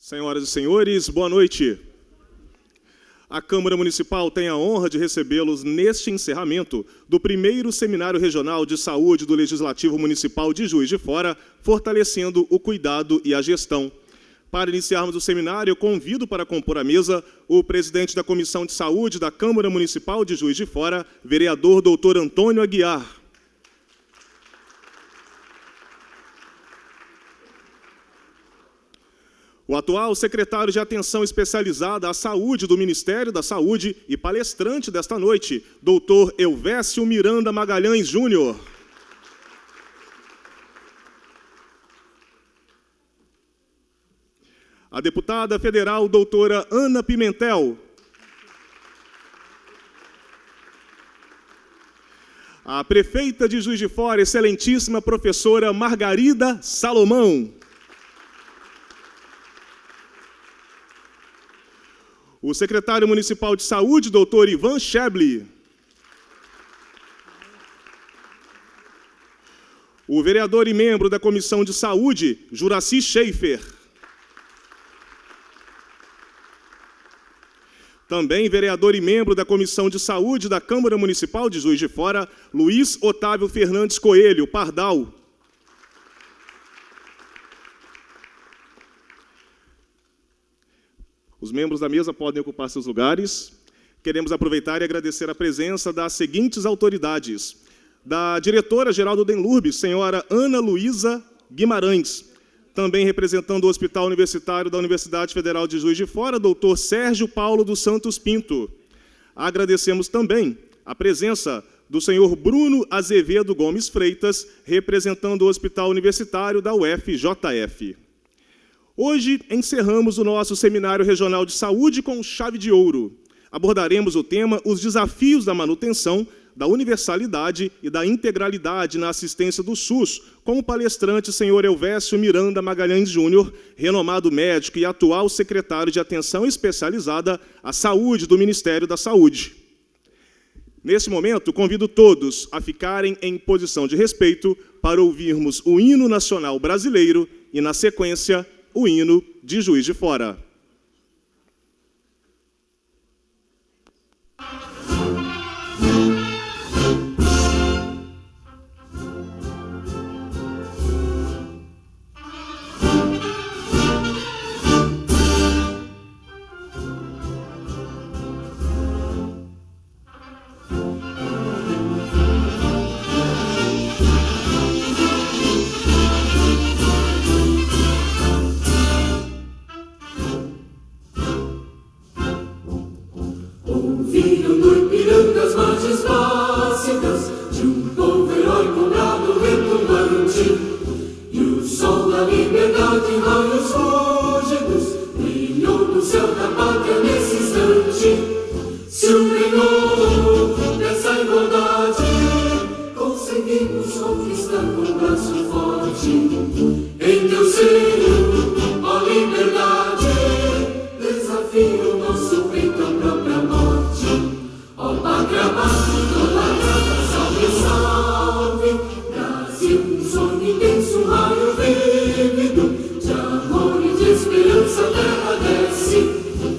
Senhoras e senhores, boa noite. A Câmara Municipal tem a honra de recebê-los neste encerramento do primeiro Seminário Regional de Saúde do Legislativo Municipal de Juiz de Fora, fortalecendo o cuidado e a gestão. Para iniciarmos o seminário, eu convido para compor a mesa o presidente da Comissão de Saúde da Câmara Municipal de Juiz de Fora, vereador Dr. Antônio Aguiar. O atual secretário de Atenção Especializada à Saúde do Ministério da Saúde e palestrante desta noite, Dr. Elvésio Miranda Magalhães Júnior. A deputada federal, doutora Ana Pimentel. A prefeita de Juiz de Fora, excelentíssima professora Margarida Salomão. O secretário municipal de saúde, doutor Ivan Schebli. O vereador e membro da Comissão de Saúde, Juraci Schaefer. Também vereador e membro da Comissão de Saúde da Câmara Municipal de Juiz de Fora, Luiz Otávio Fernandes Coelho, Pardal. Os membros da mesa podem ocupar seus lugares. Queremos aproveitar e agradecer a presença das seguintes autoridades. Da diretora-geral do DENLURB, senhora Ana Luísa Guimarães. Também representando o Hospital Universitário da Universidade Federal de Juiz de Fora, doutor Sérgio Paulo dos Santos Pinto. Agradecemos também a presença do senhor Bruno Azevedo Gomes Freitas, representando o Hospital Universitário da UFJF. Hoje encerramos o nosso Seminário Regional de Saúde com chave de ouro. Abordaremos o tema Os desafios da manutenção, da universalidade e da integralidade na assistência do SUS, com o palestrante senhor Elvésio Miranda Magalhães Júnior, renomado médico e atual secretário de Atenção Especializada à Saúde do Ministério da Saúde. Neste momento, convido todos a ficarem em posição de respeito para ouvirmos o hino nacional brasileiro e, na sequência, o hino de Juiz de Fora. De amor e de esperança a terra desce.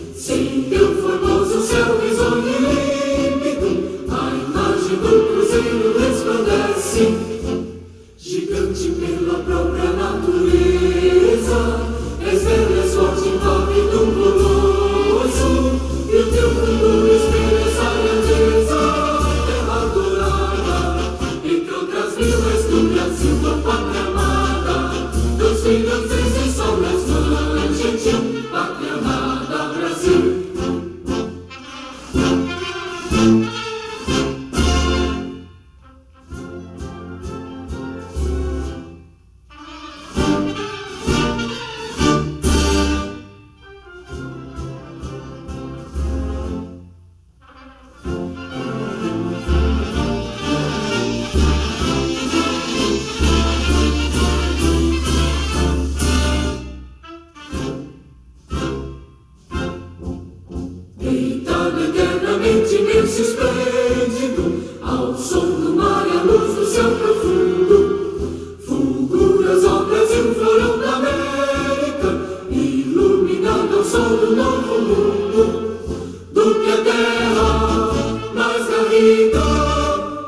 solo novo mundo, do que a terra mais garrida.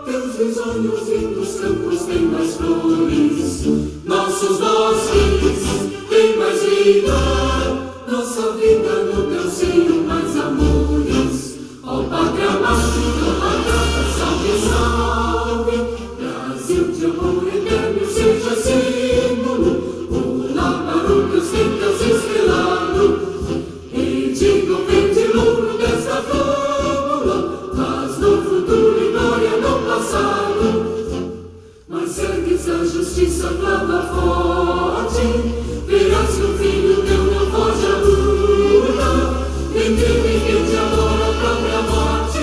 Teus risonhos lindos campos têm mais flores, nossos bosques têm mais vida, nossa vida no teu seio mais amores. Ó Pátria amada, salve, salve, Brasil de amor eterno seja símbolo, pula para o teus quintas estrelado, e diga o verde louro desta fábula, paz no futuro e glória no passado. Mas ergues a justiça clava forte, verás que o filho teu não foge à luta, entre ninguém te adora a própria morte,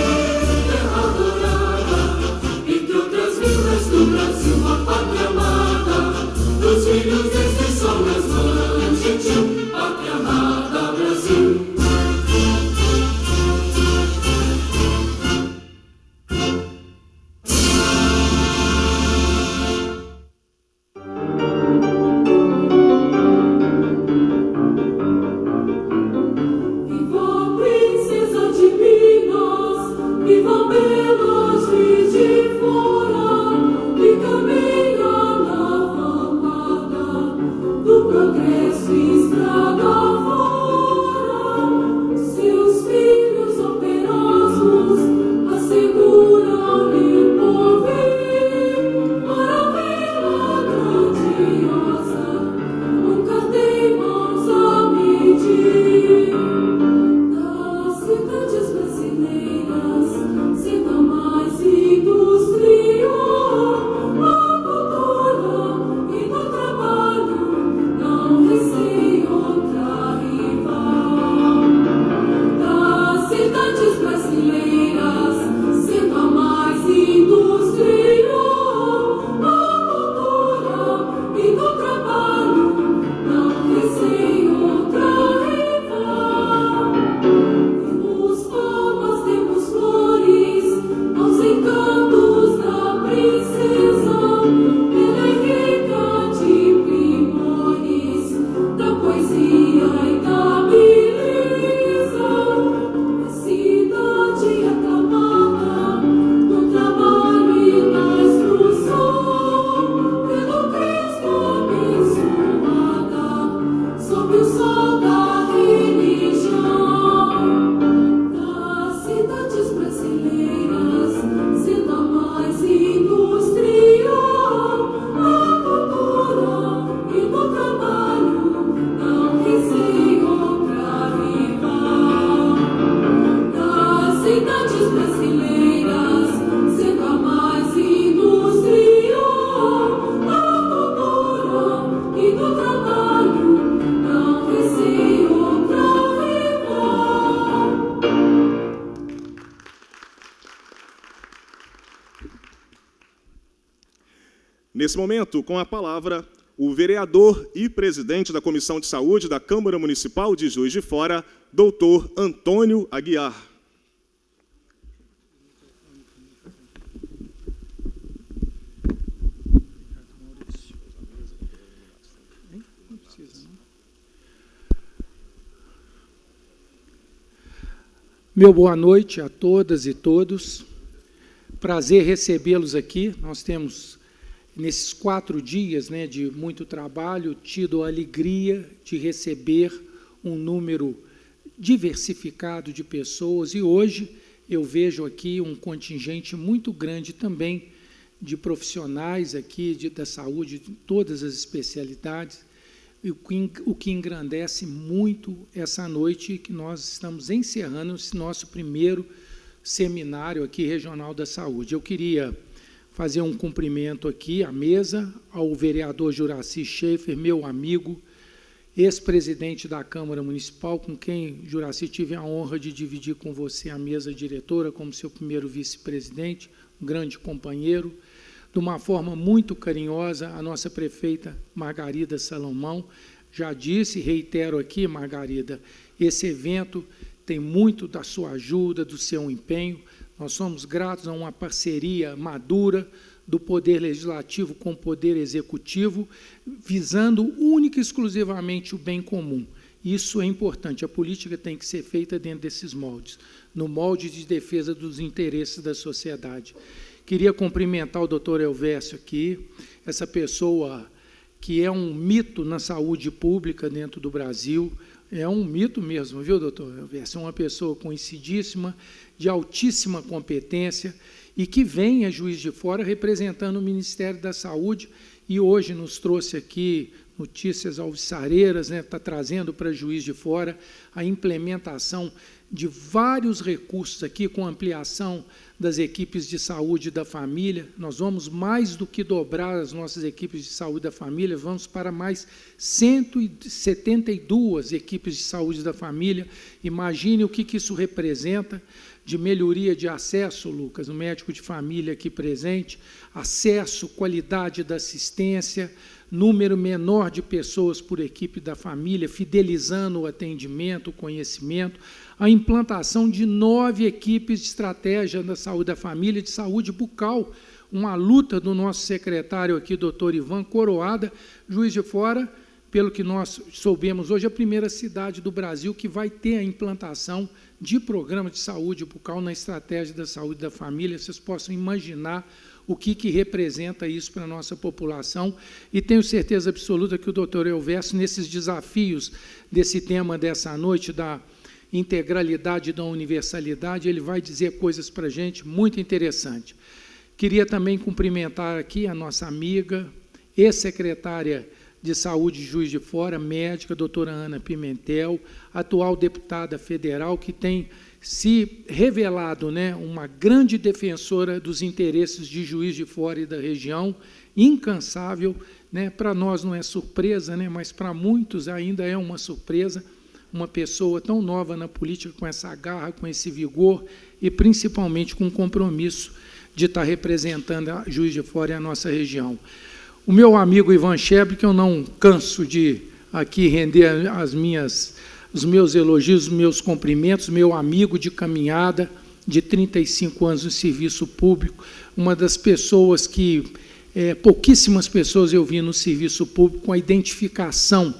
terra adorada, entre outras vilas do Brasil, a pátria amada, dos filhos deste sol nas mãos, gentil, pátria amada, Brasil. Nesse momento, com a palavra, o vereador e presidente da Comissão de Saúde da Câmara Municipal de Juiz de Fora, doutor Antônio Aguiar. Meu boa noite a todas e todos. Prazer recebê-los aqui. Nós temos, nesses 4 dias, de muito trabalho, tido a alegria de receber um número diversificado de pessoas, e hoje eu vejo aqui um contingente muito grande também de profissionais aqui da saúde, de todas as especialidades, o que engrandece muito essa noite que nós estamos encerrando esse nosso primeiro seminário aqui regional da saúde. Eu queria fazer um cumprimento aqui à mesa, ao vereador Juraci Schaefer, meu amigo, ex-presidente da Câmara Municipal, com quem, Juraci, tive a honra de dividir com você a mesa diretora como seu primeiro vice-presidente, um grande companheiro. De uma forma muito carinhosa, a nossa prefeita Margarida Salomão, já disse, reitero aqui, Margarida, esse evento tem muito da sua ajuda, do seu empenho. Nós somos gratos a uma parceria madura do Poder Legislativo com o Poder Executivo, visando única e exclusivamente o bem comum. Isso é importante, a política tem que ser feita dentro desses moldes, no molde de defesa dos interesses da sociedade. Queria cumprimentar o doutor Elvésio aqui, essa pessoa que é um mito na saúde pública dentro do Brasil, é um mito mesmo, viu, doutor Elvésio? É uma pessoa conhecidíssima, de altíssima competência, e que vem a Juiz de Fora representando o Ministério da Saúde, e hoje nos trouxe aqui notícias alvissareiras, né, está trazendo para Juiz de Fora a implementação de vários recursos aqui, com ampliação das equipes de saúde da família. Nós vamos mais do que dobrar as nossas equipes de saúde da família, vamos para mais 172 equipes de saúde da família. Imagine o que isso representa de melhoria de acesso, Lucas, o médico de família aqui presente, acesso, qualidade da assistência, número menor de pessoas por equipe da família, fidelizando o atendimento, o conhecimento, a implantação de 9 equipes de estratégia da saúde da família, de saúde bucal, uma luta do nosso secretário aqui, doutor Ivan, coroada. Juiz de Fora, pelo que nós soubemos hoje, é a primeira cidade do Brasil que vai ter a implantação de programa de saúde bucal na estratégia da saúde da família. Vocês possam imaginar o que representa isso para a nossa população, e tenho certeza absoluta que o doutor Elvésio, nesses desafios desse tema dessa noite, da integralidade e da universalidade, ele vai dizer coisas para a gente muito interessantes. Queria também cumprimentar aqui a nossa amiga, ex-secretária de Saúde de Juiz de Fora, médica, doutora Ana Pimentel, atual deputada federal, que tem se revelado, né, uma grande defensora dos interesses de Juiz de Fora e da região, incansável, né, para nós não é surpresa, né, mas para muitos ainda é uma surpresa, uma pessoa tão nova na política, com essa garra, com esse vigor, e principalmente com o compromisso de estar representando a Juiz de Fora e a nossa região. O meu amigo Ivan Schebre, que eu não canso de aqui render os meus elogios, os meus cumprimentos, meu amigo de caminhada, de 35 anos no serviço público, uma das pessoas que, pouquíssimas pessoas eu vi no serviço público, com a identificação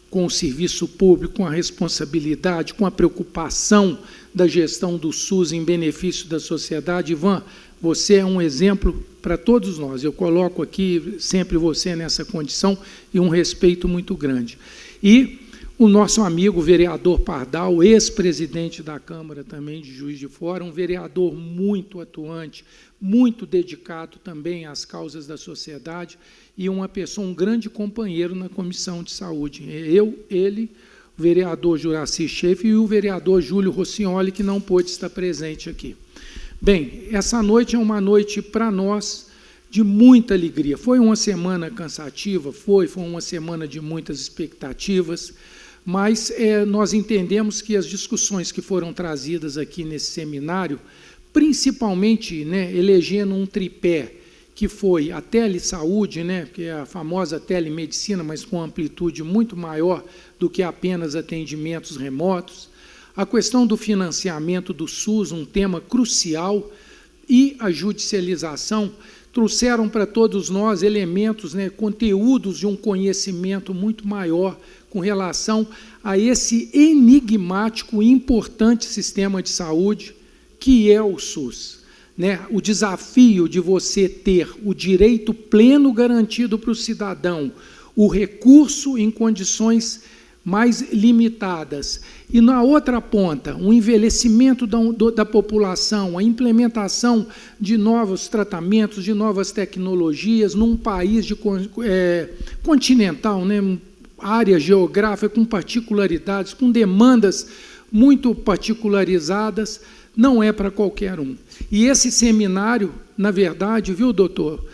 com o serviço público, com a responsabilidade, com a preocupação da gestão do SUS em benefício da sociedade. Ivan, você é um exemplo para todos nós. Eu coloco aqui sempre você nessa condição e um respeito muito grande. E o nosso amigo vereador Pardal, ex-presidente da Câmara também de Juiz de Fora, um vereador muito atuante, muito dedicado também às causas da sociedade, e uma pessoa, um grande companheiro na Comissão de Saúde. Ele, o vereador Juraci Schaefer e o vereador Júlio Rossignoli, que não pôde estar presente aqui. Bem, essa noite é uma noite para nós de muita alegria. Foi uma semana cansativa, foi uma semana de muitas expectativas, mas nós entendemos que as discussões que foram trazidas aqui nesse seminário, principalmente, né, elegendo um tripé, que foi a telesaúde, né, que é a famosa telemedicina, mas com amplitude muito maior do que apenas atendimentos remotos, a questão do financiamento do SUS, um tema crucial, e a judicialização, trouxeram para todos nós elementos, né, conteúdos de um conhecimento muito maior com relação a esse enigmático e importante sistema de saúde que é o SUS. Né? O desafio de você ter o direito pleno garantido para o cidadão, o recurso em condições mais limitadas, e na outra ponta, o envelhecimento da população, a implementação de novos tratamentos, de novas tecnologias, num país continental, né? Área geográfica com particularidades, com demandas muito particularizadas, não é para qualquer um. E esse seminário, na verdade, viu, doutor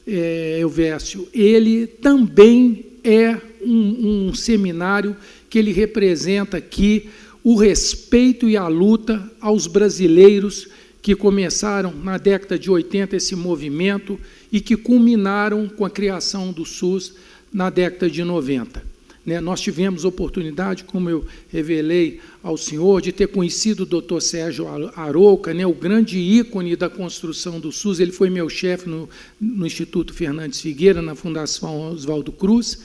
Elvésio, ele também é um seminário que ele representa aqui o respeito e a luta aos brasileiros que começaram na década de 80 esse movimento e que culminaram com a criação do SUS na década de 90. Nós tivemos oportunidade, como eu revelei ao senhor, de ter conhecido o doutor Sérgio Arouca, o grande ícone da construção do SUS. Ele foi meu chefe no Instituto Fernandes Figueira, na Fundação Oswaldo Cruz,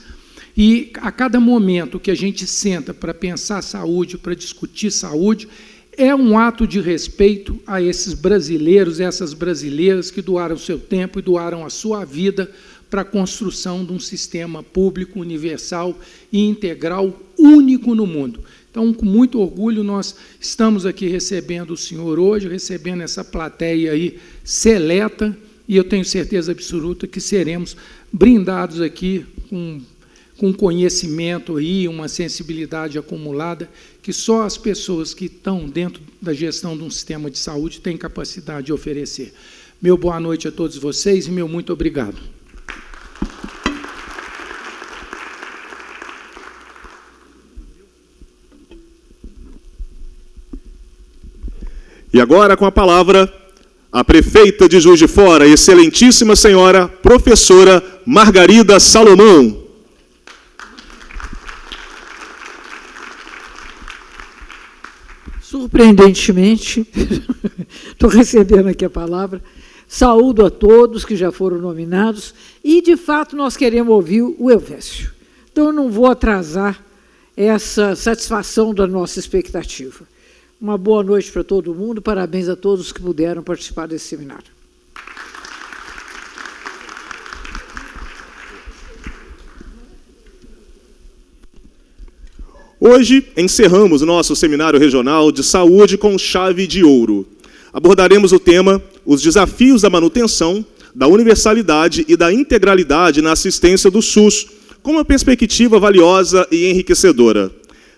E a cada momento que a gente senta para pensar saúde, para discutir saúde, é um ato de respeito a esses brasileiros, essas brasileiras que doaram seu tempo e doaram a sua vida para a construção de um sistema público, universal e integral, único no mundo. Então, com muito orgulho, nós estamos aqui recebendo o senhor hoje, recebendo essa plateia aí seleta, e eu tenho certeza absoluta que seremos brindados aqui com conhecimento aí, uma sensibilidade acumulada, que só as pessoas que estão dentro da gestão de um sistema de saúde têm capacidade de oferecer. Meu boa noite a todos vocês e meu muito obrigado. E agora, com a palavra, a prefeita de Juiz de Fora, excelentíssima senhora professora Margarida Salomão. Surpreendentemente, estou recebendo aqui a palavra, saúdo a todos que já foram nominados e, de fato, nós queremos ouvir o Elvésio. Então, eu não vou atrasar essa satisfação da nossa expectativa. Uma boa noite para todo mundo, parabéns a todos que puderam participar desse seminário. Hoje, encerramos nosso seminário regional de saúde com chave de ouro. Abordaremos o tema Os desafios da manutenção, da universalidade e da integralidade na assistência do SUS, com uma perspectiva valiosa e enriquecedora.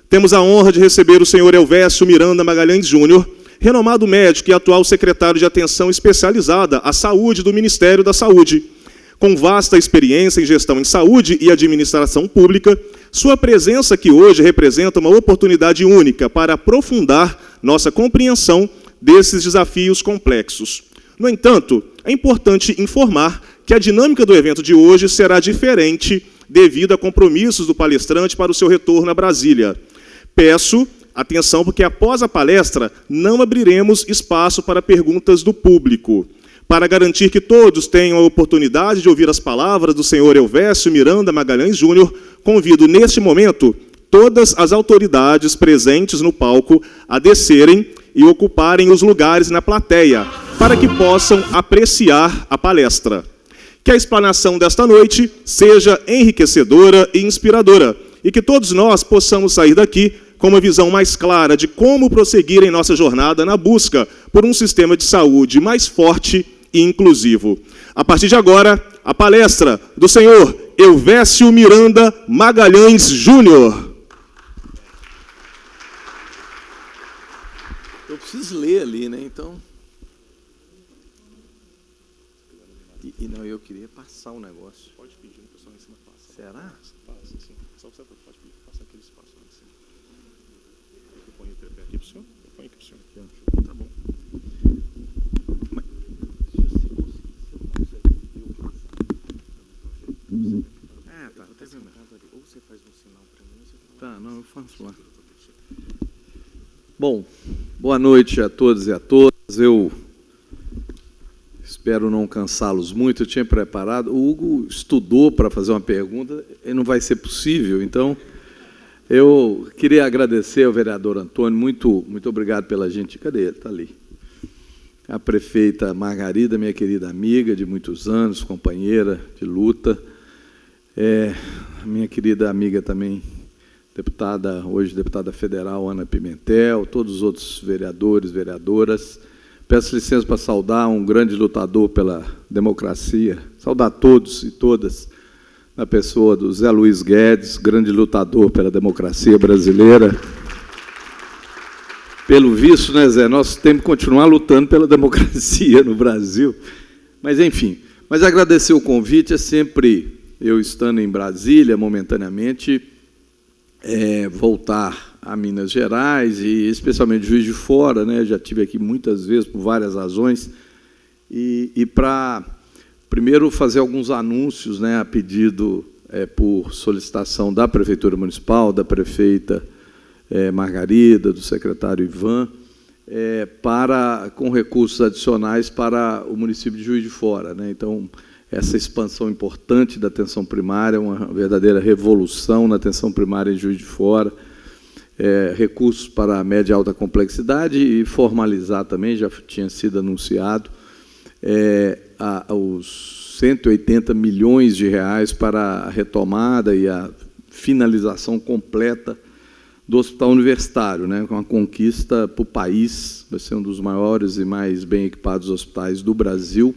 Temos a honra de receber o senhor Elvésio Miranda Magalhães Júnior, renomado médico e atual secretário de Atenção Especializada à Saúde do Ministério da Saúde. Com vasta experiência em gestão em saúde e administração pública, sua presença aqui hoje representa uma oportunidade única para aprofundar nossa compreensão desses desafios complexos. No entanto, é importante informar que a dinâmica do evento de hoje será diferente devido a compromissos do palestrante para o seu retorno a Brasília. Peço atenção, porque após a palestra não abriremos espaço para perguntas do público. Para garantir que todos tenham a oportunidade de ouvir as palavras do senhor Elvésio Miranda Magalhães Júnior, convido neste momento todas as autoridades presentes no palco a descerem e ocuparem os lugares na plateia, para que possam apreciar a palestra. Que a explanação desta noite seja enriquecedora e inspiradora, e que todos nós possamos sair daqui com uma visão mais clara de como prosseguir em nossa jornada na busca por um sistema de saúde mais forte e inclusivo. A partir de agora, a palestra do senhor Elvésio Miranda Magalhães Júnior. Eu preciso ler ali, né? Então... E não, eu queria passar um negócio. Pode pedir, o pessoal em cima passa. Será? Passa, sim. Só você pode pedir, passa aquele espaço lá em cima. Eu ponho o tripé aqui para o senhor? Eu ponho aqui para o senhor. Tá bom. Tá, até vendo. Ou você faz um sinal para mim, ou você fala. Tá, não, eu faço lá. Bom, boa noite a todos e a todas. Eu espero não cansá-los muito. Eu tinha preparado. O Hugo estudou para fazer uma pergunta e não vai ser possível. Então, eu queria agradecer ao vereador Antônio. Muito obrigado pela gente. Cadê ele? Está ali. A prefeita Margarida, minha querida amiga de muitos anos, companheira de luta. A minha querida amiga também, deputada, hoje deputada federal, Ana Pimentel, todos os outros vereadores, vereadoras. Peço licença para saudar um grande lutador pela democracia, saudar todos e todas, na pessoa do Zé Luiz Guedes, grande lutador pela democracia brasileira. Pelo visto, né, Zé, nós temos que continuar lutando pela democracia no Brasil. Mas, enfim, mas agradecer o convite. É sempre, eu estando em Brasília, momentaneamente, voltar a Minas Gerais, e especialmente Juiz de Fora, né? Já estive aqui muitas vezes por várias razões, e para, primeiro, fazer alguns anúncios, né, a pedido, por solicitação da Prefeitura Municipal, da prefeita Margarida, do secretário Ivan, com recursos adicionais para o município de Juiz de Fora, né? Então, essa expansão importante da atenção primária, uma verdadeira revolução na atenção primária em Juiz de Fora, recursos para a média e alta complexidade e formalizar também, já tinha sido anunciado, os 180 milhões de reais para a retomada e a finalização completa do Hospital Universitário, né, com uma conquista para o país, vai ser um dos maiores e mais bem equipados hospitais do Brasil,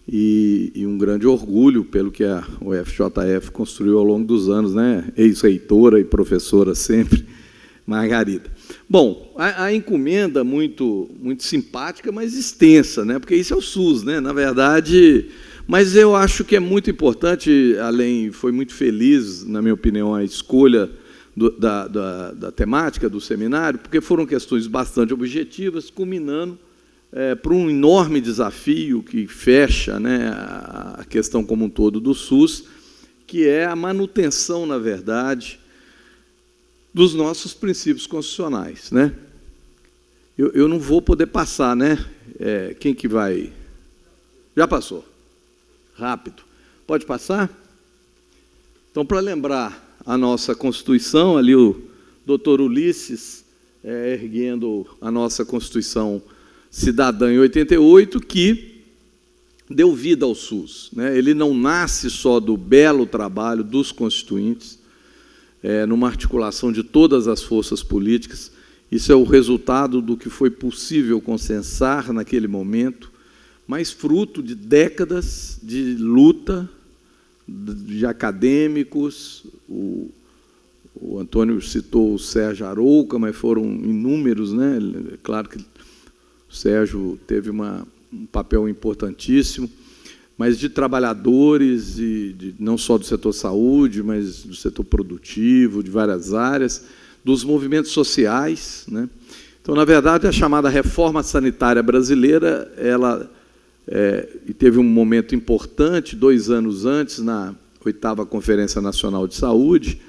e um grande orgulho pelo que a UFJF construiu ao longo dos anos, né, ex-reitora e professora sempre, Margarida. Bom, a encomenda muito simpática, mas extensa, né, porque isso é o SUS, né, na verdade, mas eu acho que é muito importante, foi muito feliz, na minha opinião, a escolha da temática do seminário, porque foram questões bastante objetivas, culminando para um enorme desafio que fecha, né, a questão como um todo do SUS, que é a manutenção, na verdade, dos nossos princípios constitucionais, né? Eu não vou poder passar, né? Quem que vai? Já passou. Rápido. Pode passar? Então, para lembrar a nossa Constituição, ali o doutor Ulisses erguendo a nossa Constituição Cidadã em 88, que deu vida ao SUS, né? Ele não nasce só do belo trabalho dos constituintes, numa articulação de todas as forças políticas. Isso é o resultado do que foi possível consensar naquele momento, mas fruto de décadas de luta de acadêmicos. O Antônio citou o Sérgio Arouca, mas foram inúmeros, né? Claro que o Sérgio teve um papel importantíssimo, mas de trabalhadores, não só do setor saúde, mas do setor produtivo, de várias áreas, dos movimentos sociais, né? Então, na verdade, a chamada reforma sanitária brasileira, ela teve um momento importante, 2 anos antes, na 8ª Conferência Nacional de Saúde,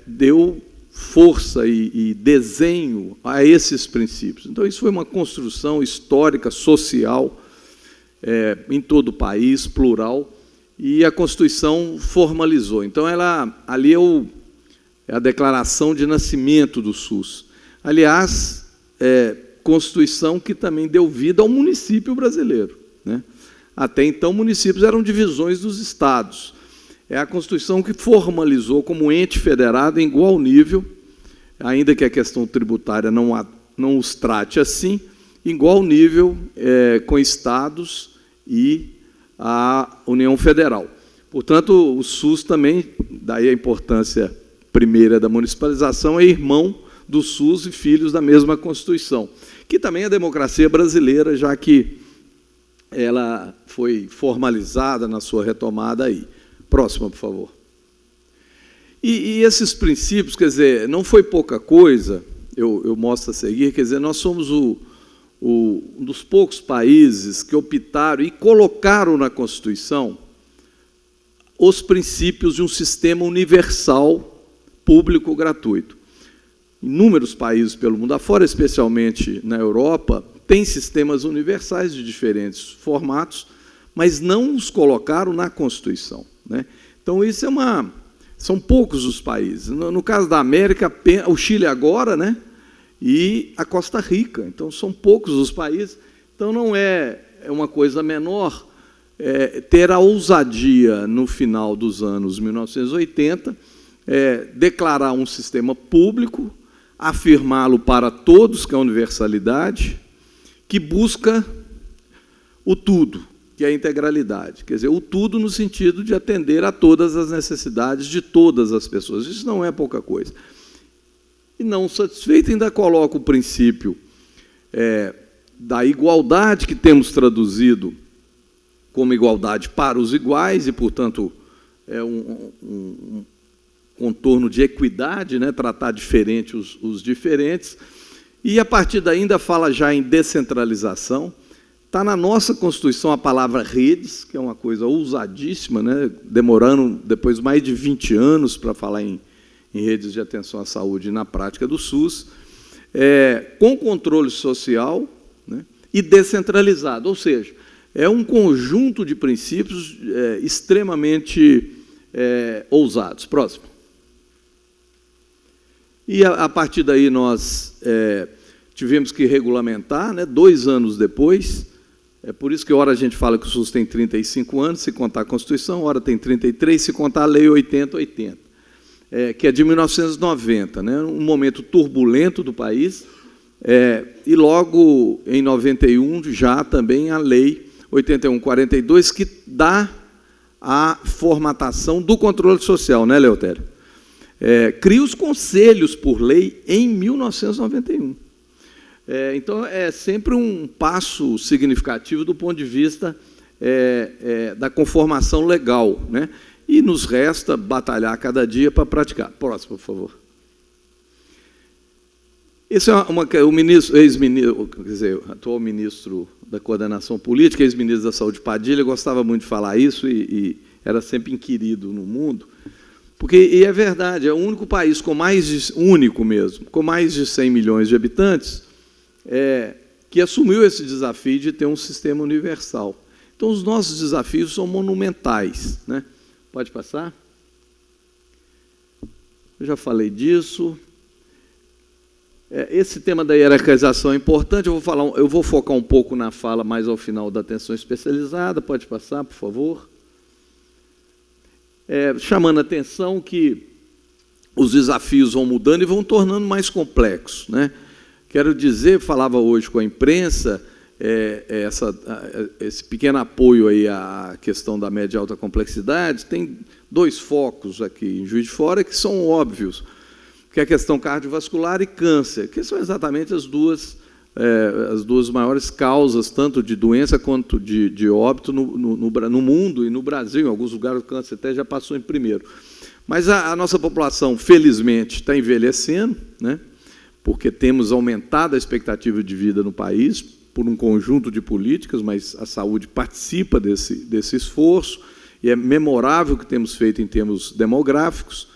deu força e desenho a esses princípios. Então, isso foi uma construção histórica, social, em todo o país, plural, e a Constituição formalizou. Então, ali é a declaração de nascimento do SUS. Aliás, Constituição que também deu vida ao município brasileiro, né? Até então, municípios eram divisões dos estados. É a Constituição que formalizou como ente federado em igual nível, ainda que a questão tributária não os trate assim, igual nível com estados e a União Federal. Portanto, o SUS também, daí a importância primeira da municipalização, é irmão do SUS e filhos da mesma Constituição, que também é a democracia brasileira, já que ela foi formalizada na sua retomada aí. Próxima, por favor. E esses princípios, quer dizer, não foi pouca coisa, eu mostro a seguir, quer dizer, nós somos um dos poucos países que optaram e colocaram na Constituição os princípios de um sistema universal, público, gratuito. Inúmeros países pelo mundo afora, especialmente na Europa, têm sistemas universais de diferentes formatos, mas não os colocaram na Constituição, né? Então, isso são poucos os países. No caso da América, o Chile agora, né? E a Costa Rica. Então, são poucos os países. Então, não é uma coisa menor ter a ousadia, no final dos anos 1980, declarar um sistema público, afirmá-lo para todos, que é a universalidade, que busca o tudo, que é a integralidade. Quer dizer, o tudo no sentido de atender a todas as necessidades de todas as pessoas. Isso não é pouca coisa. E, não satisfeito, ainda coloca o princípio da igualdade, que temos traduzido como igualdade para os iguais, e, portanto, é um contorno de equidade, né? Tratar diferente os diferentes. E, a partir daí, ainda fala já em descentralização. Está na nossa Constituição a palavra redes, que é uma coisa ousadíssima, né? Demorando depois mais de 20 anos para falar em redes de atenção à saúde na prática do SUS, com controle social, né? E descentralizado, ou seja, é um conjunto de princípios extremamente ousados. Próximo. E, a partir daí, nós tivemos que regulamentar, né, 2 anos depois. É por isso que, ora, a gente fala que o SUS tem 35 anos, se contar a Constituição, ora tem 33, se contar a Lei 8080, que é de 1990, né, um momento turbulento do país, e logo em 91, já também a Lei 8142, que dá a formatação do controle social, né, Leotério? Cria os conselhos por lei em 1991. Então, é sempre um passo significativo do ponto de vista da conformação legal, né? E nos resta batalhar cada dia para praticar. Próximo, por favor. Esse é o ministro, ex-ministro, quer dizer, o atual ministro da Coordenação Política, ex-ministro da Saúde, Padilha, gostava muito de falar isso e era sempre inquirido no mundo, porque, e é verdade, é o único país com mais de 100 milhões de habitantes, que assumiu esse desafio de ter um sistema universal. Então, os nossos desafios são monumentais, né? Pode passar? Eu já falei disso. Esse tema da hierarquização é importante. Eu vou focar um pouco na fala mais ao final da atenção especializada. Pode passar, por favor. Chamando a atenção que os desafios vão mudando e vão tornando mais complexos, né? Quero dizer, falava hoje com a imprensa, esse pequeno apoio aí à questão da média e alta complexidade, tem 2 focos aqui em Juiz de Fora que são óbvios, que é a questão cardiovascular e câncer, que são exatamente as duas maiores causas, tanto de doença quanto de óbito no mundo e no Brasil. Em alguns lugares o câncer até já passou em primeiro. Mas a nossa população, felizmente, está envelhecendo, né? Porque temos aumentado a expectativa de vida no país por um conjunto de políticas, mas a saúde participa desse esforço, e é memorável o que temos feito em termos demográficos.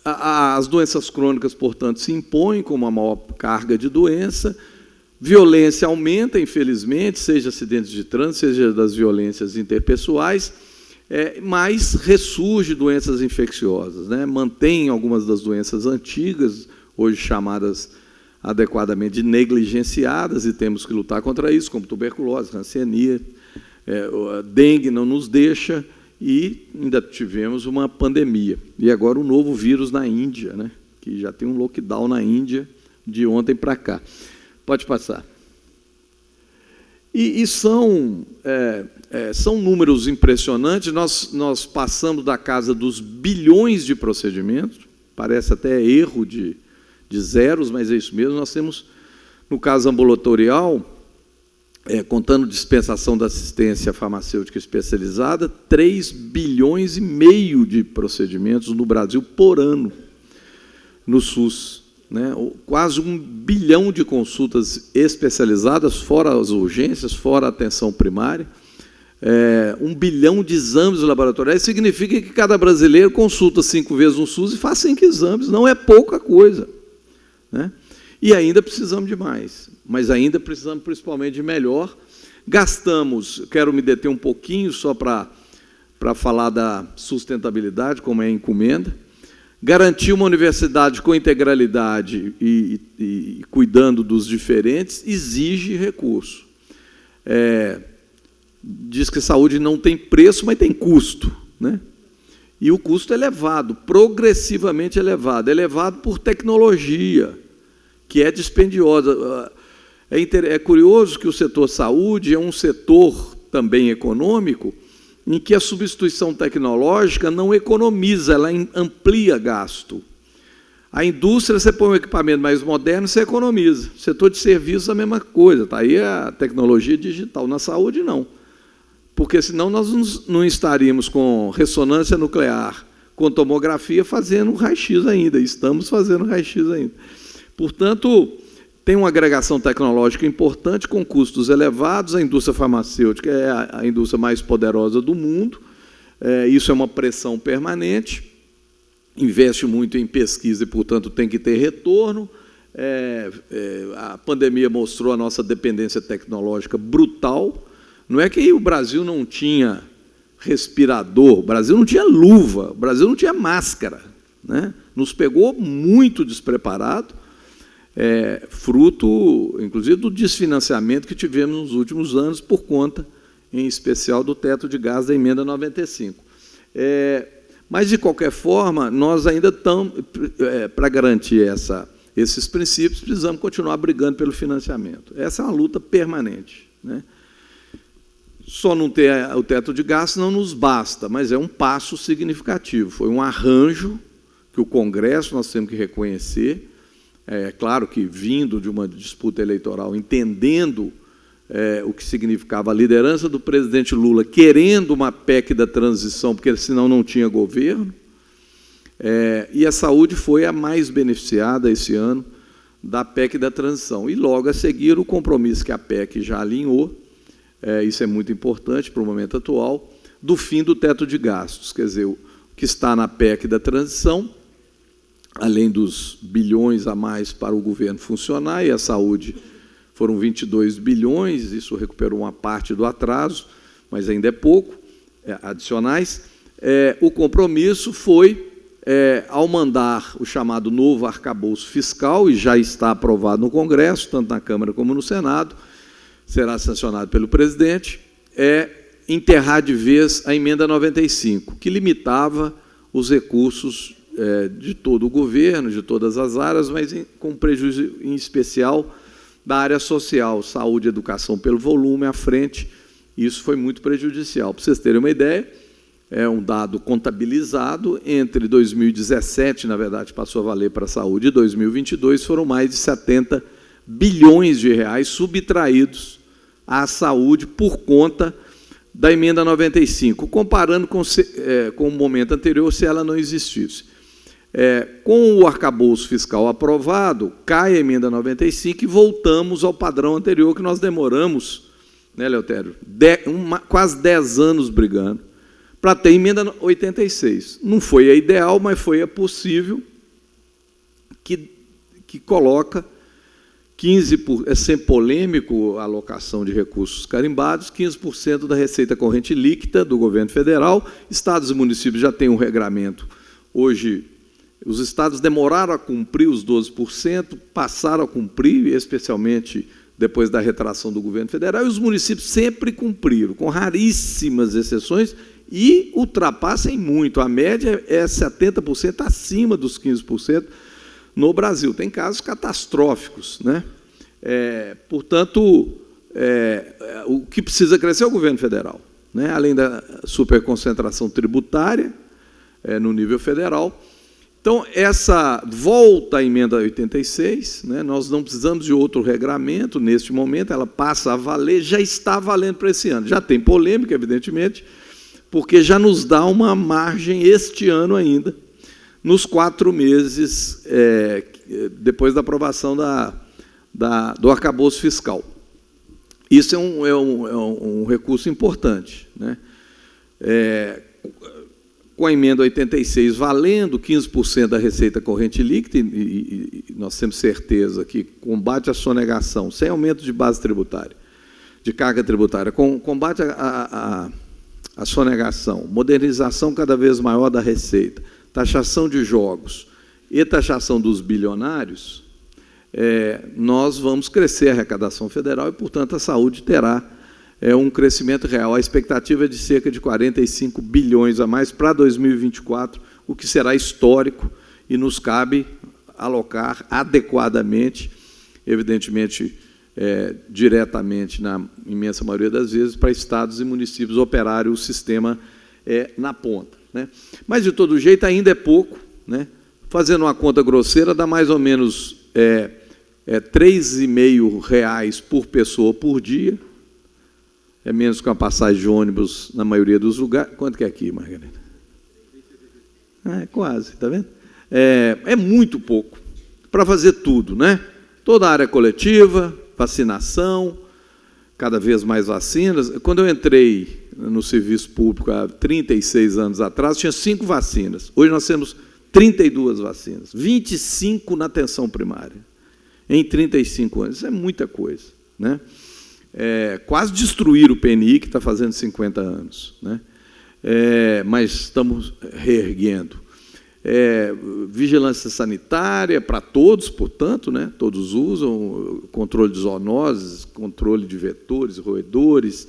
As doenças crônicas, portanto, se impõem como a maior carga de doença, violência aumenta, infelizmente, seja acidentes de trânsito, seja das violências interpessoais, mas ressurge doenças infecciosas, né? Mantém algumas das doenças antigas, hoje chamadas adequadamente de negligenciadas, e temos que lutar contra isso, como tuberculose, rancenia, dengue não nos deixa, e ainda tivemos uma pandemia. E agora um novo vírus na Índia, né? Que já tem um lockdown na Índia de ontem para cá. Pode passar. E são números impressionantes. Nós passamos da casa dos bilhões de procedimentos, parece até erro de zeros, mas é isso mesmo. Nós temos, no caso ambulatorial, contando dispensação da assistência farmacêutica especializada, 3,5 bilhões de procedimentos no Brasil por ano, no SUS, né? Quase 1 bilhão de consultas especializadas, fora as urgências, fora a atenção primária, 1 bilhão de exames laboratoriais. Significa que cada brasileiro consulta 5 vezes no SUS e faz 5 exames, não é pouca coisa, né? E ainda precisamos de mais, mas ainda precisamos principalmente de melhor. Gastamos, quero me deter um pouquinho só para falar da sustentabilidade, como é a encomenda. Garantir uma universidade com integralidade e cuidando dos diferentes exige recurso. Diz que saúde não tem preço, mas tem custo, né? E o custo é elevado, progressivamente elevado por tecnologia, que é dispendiosa. É curioso que o setor saúde é um setor também econômico, em que a substituição tecnológica não economiza, ela amplia gasto. A indústria, você põe um equipamento mais moderno, você economiza. O setor de serviços, a mesma coisa. Está aí a tecnologia digital. Na saúde, não. Porque, senão, nós não estaríamos com ressonância nuclear, com tomografia, fazendo raio-x ainda. Estamos fazendo raio-x ainda. Portanto, tem uma agregação tecnológica importante, com custos elevados. A indústria farmacêutica é a indústria mais poderosa do mundo. Isso é uma pressão permanente. Investe muito em pesquisa e, portanto, tem que ter retorno. A pandemia mostrou a nossa dependência tecnológica brutal. Não é que o Brasil não tinha respirador, o Brasil não tinha luva, o Brasil não tinha máscara, né? Nos pegou muito despreparado, fruto, inclusive, do desfinanciamento que tivemos nos últimos anos por conta, em especial, do teto de gás da emenda 95. Mas, de qualquer forma, nós ainda estamos, para garantir esses princípios, precisamos continuar brigando pelo financiamento. Essa é uma luta permanente, né? Só não ter o teto de gastos não nos basta, mas é um passo significativo. Foi um arranjo que o Congresso, nós temos que reconhecer, claro que vindo de uma disputa eleitoral, entendendo o que significava a liderança do presidente Lula, querendo uma PEC da transição, porque senão não tinha governo, e a saúde foi a mais beneficiada esse ano da PEC da transição. E logo a seguir o compromisso que a PEC já alinhou, isso é muito importante para o momento atual, do fim do teto de gastos. Quer dizer, o que está na PEC da transição, além dos bilhões a mais para o governo funcionar, e a saúde foram 22 bilhões, isso recuperou uma parte do atraso, mas ainda é pouco, adicionais. O compromisso foi, ao mandar o chamado novo arcabouço fiscal, e já está aprovado no Congresso, tanto na Câmara como no Senado, será sancionado pelo presidente, enterrar de vez a emenda 95, que limitava os recursos de todo o governo, de todas as áreas, mas com prejuízo em especial da área social, saúde e educação pelo volume à frente. Isso foi muito prejudicial. Para vocês terem uma ideia, é um dado contabilizado, entre 2017, na verdade, passou a valer para a saúde, e 2022, foram mais de 70 bilhões de reais subtraídos à saúde por conta da emenda 95, comparando com o momento anterior, se ela não existisse. Com o arcabouço fiscal aprovado, cai a emenda 95 e voltamos ao padrão anterior, que nós demoramos, né, Leotério, quase 10 anos brigando, para ter emenda 86. Não foi a ideal, mas foi a possível, que coloca 15%, é sempre polêmico a alocação de recursos carimbados, 15% da receita corrente líquida do governo federal. Estados e municípios já têm um regramento. Hoje, os estados demoraram a cumprir os 12%, passaram a cumprir, especialmente depois da retração do governo federal, e os municípios sempre cumpriram, com raríssimas exceções, e ultrapassam muito. A média é 70% acima dos 15%, no Brasil. Tem casos catastróficos, né? Portanto, o que precisa crescer é o governo federal, né? Além da superconcentração tributária no nível federal. Então, essa volta à emenda 86, né, nós não precisamos de outro regramento neste momento, ela passa a valer, já está valendo para esse ano. Já tem polêmica, evidentemente, porque já nos dá uma margem este ano ainda, nos 4 meses depois da aprovação do arcabouço fiscal. Isso é um recurso importante, né? Com a emenda 86 valendo 15% da receita corrente líquida, e nós temos certeza que combate à sonegação, sem aumento de base tributária, de carga tributária, combate à sonegação, modernização cada vez maior da receita, taxação de jogos e taxação dos bilionários, nós vamos crescer a arrecadação federal e, portanto, a saúde terá um crescimento real. A expectativa é de cerca de 45 bilhões a mais para 2024, o que será histórico e nos cabe alocar adequadamente, evidentemente, diretamente, na imensa maioria das vezes, para estados e municípios operarem o sistema na ponta, né? Mas, de todo jeito, ainda é pouco, né? Fazendo uma conta grosseira, dá mais ou menos R$ 3,5 por pessoa por dia, é menos que uma passagem de ônibus na maioria dos lugares. Quanto que é aqui, Margarida? Quase, está vendo? É muito pouco para fazer tudo, né? Toda a área coletiva, vacinação, cada vez mais vacinas. Quando eu entrei no serviço público há 36 anos atrás, tinha 5 vacinas. Hoje nós temos 32 vacinas, 25 na atenção primária. em 35 anos. Isso é muita coisa, né? Quase destruir o PNI, que está fazendo 50 anos, né? Mas estamos reerguendo. Vigilância sanitária para todos, portanto, né? Todos usam, controle de zoonoses, controle de vetores, roedores,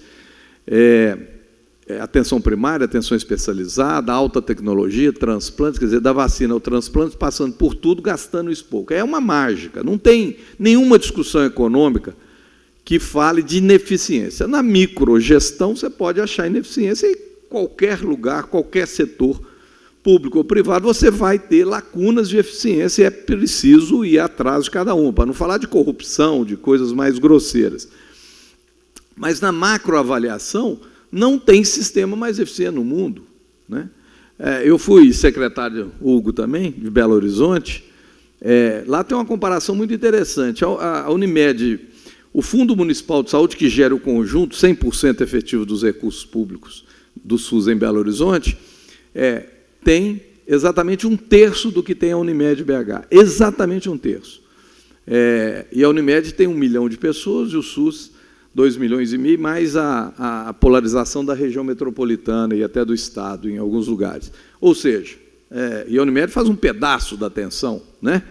atenção primária, atenção especializada, alta tecnologia, transplantes, quer dizer, da vacina ao transplante, passando por tudo, gastando isso pouco. É uma mágica, não tem nenhuma discussão econômica que fale de ineficiência. Na microgestão, você pode achar ineficiência em qualquer lugar, qualquer setor, público ou privado, você vai ter lacunas de eficiência e é preciso ir atrás de cada um, para não falar de corrupção, de coisas mais grosseiras. Mas na macroavaliação, não tem sistema mais eficiente no mundo, né? Eu fui secretário, Hugo também, de Belo Horizonte. Lá tem uma comparação muito interessante. A Unimed, o Fundo Municipal de Saúde, que gera o conjunto 100% efetivo dos recursos públicos do SUS em Belo Horizonte, tem exatamente 1/3 do que tem a Unimed BH. Exatamente 1/3. E a Unimed tem 1 milhão de pessoas, e o SUS 2,5 milhões, mais a polarização da região metropolitana e até do Estado, em alguns lugares. Ou seja, e a Unimed faz um pedaço da atenção, né?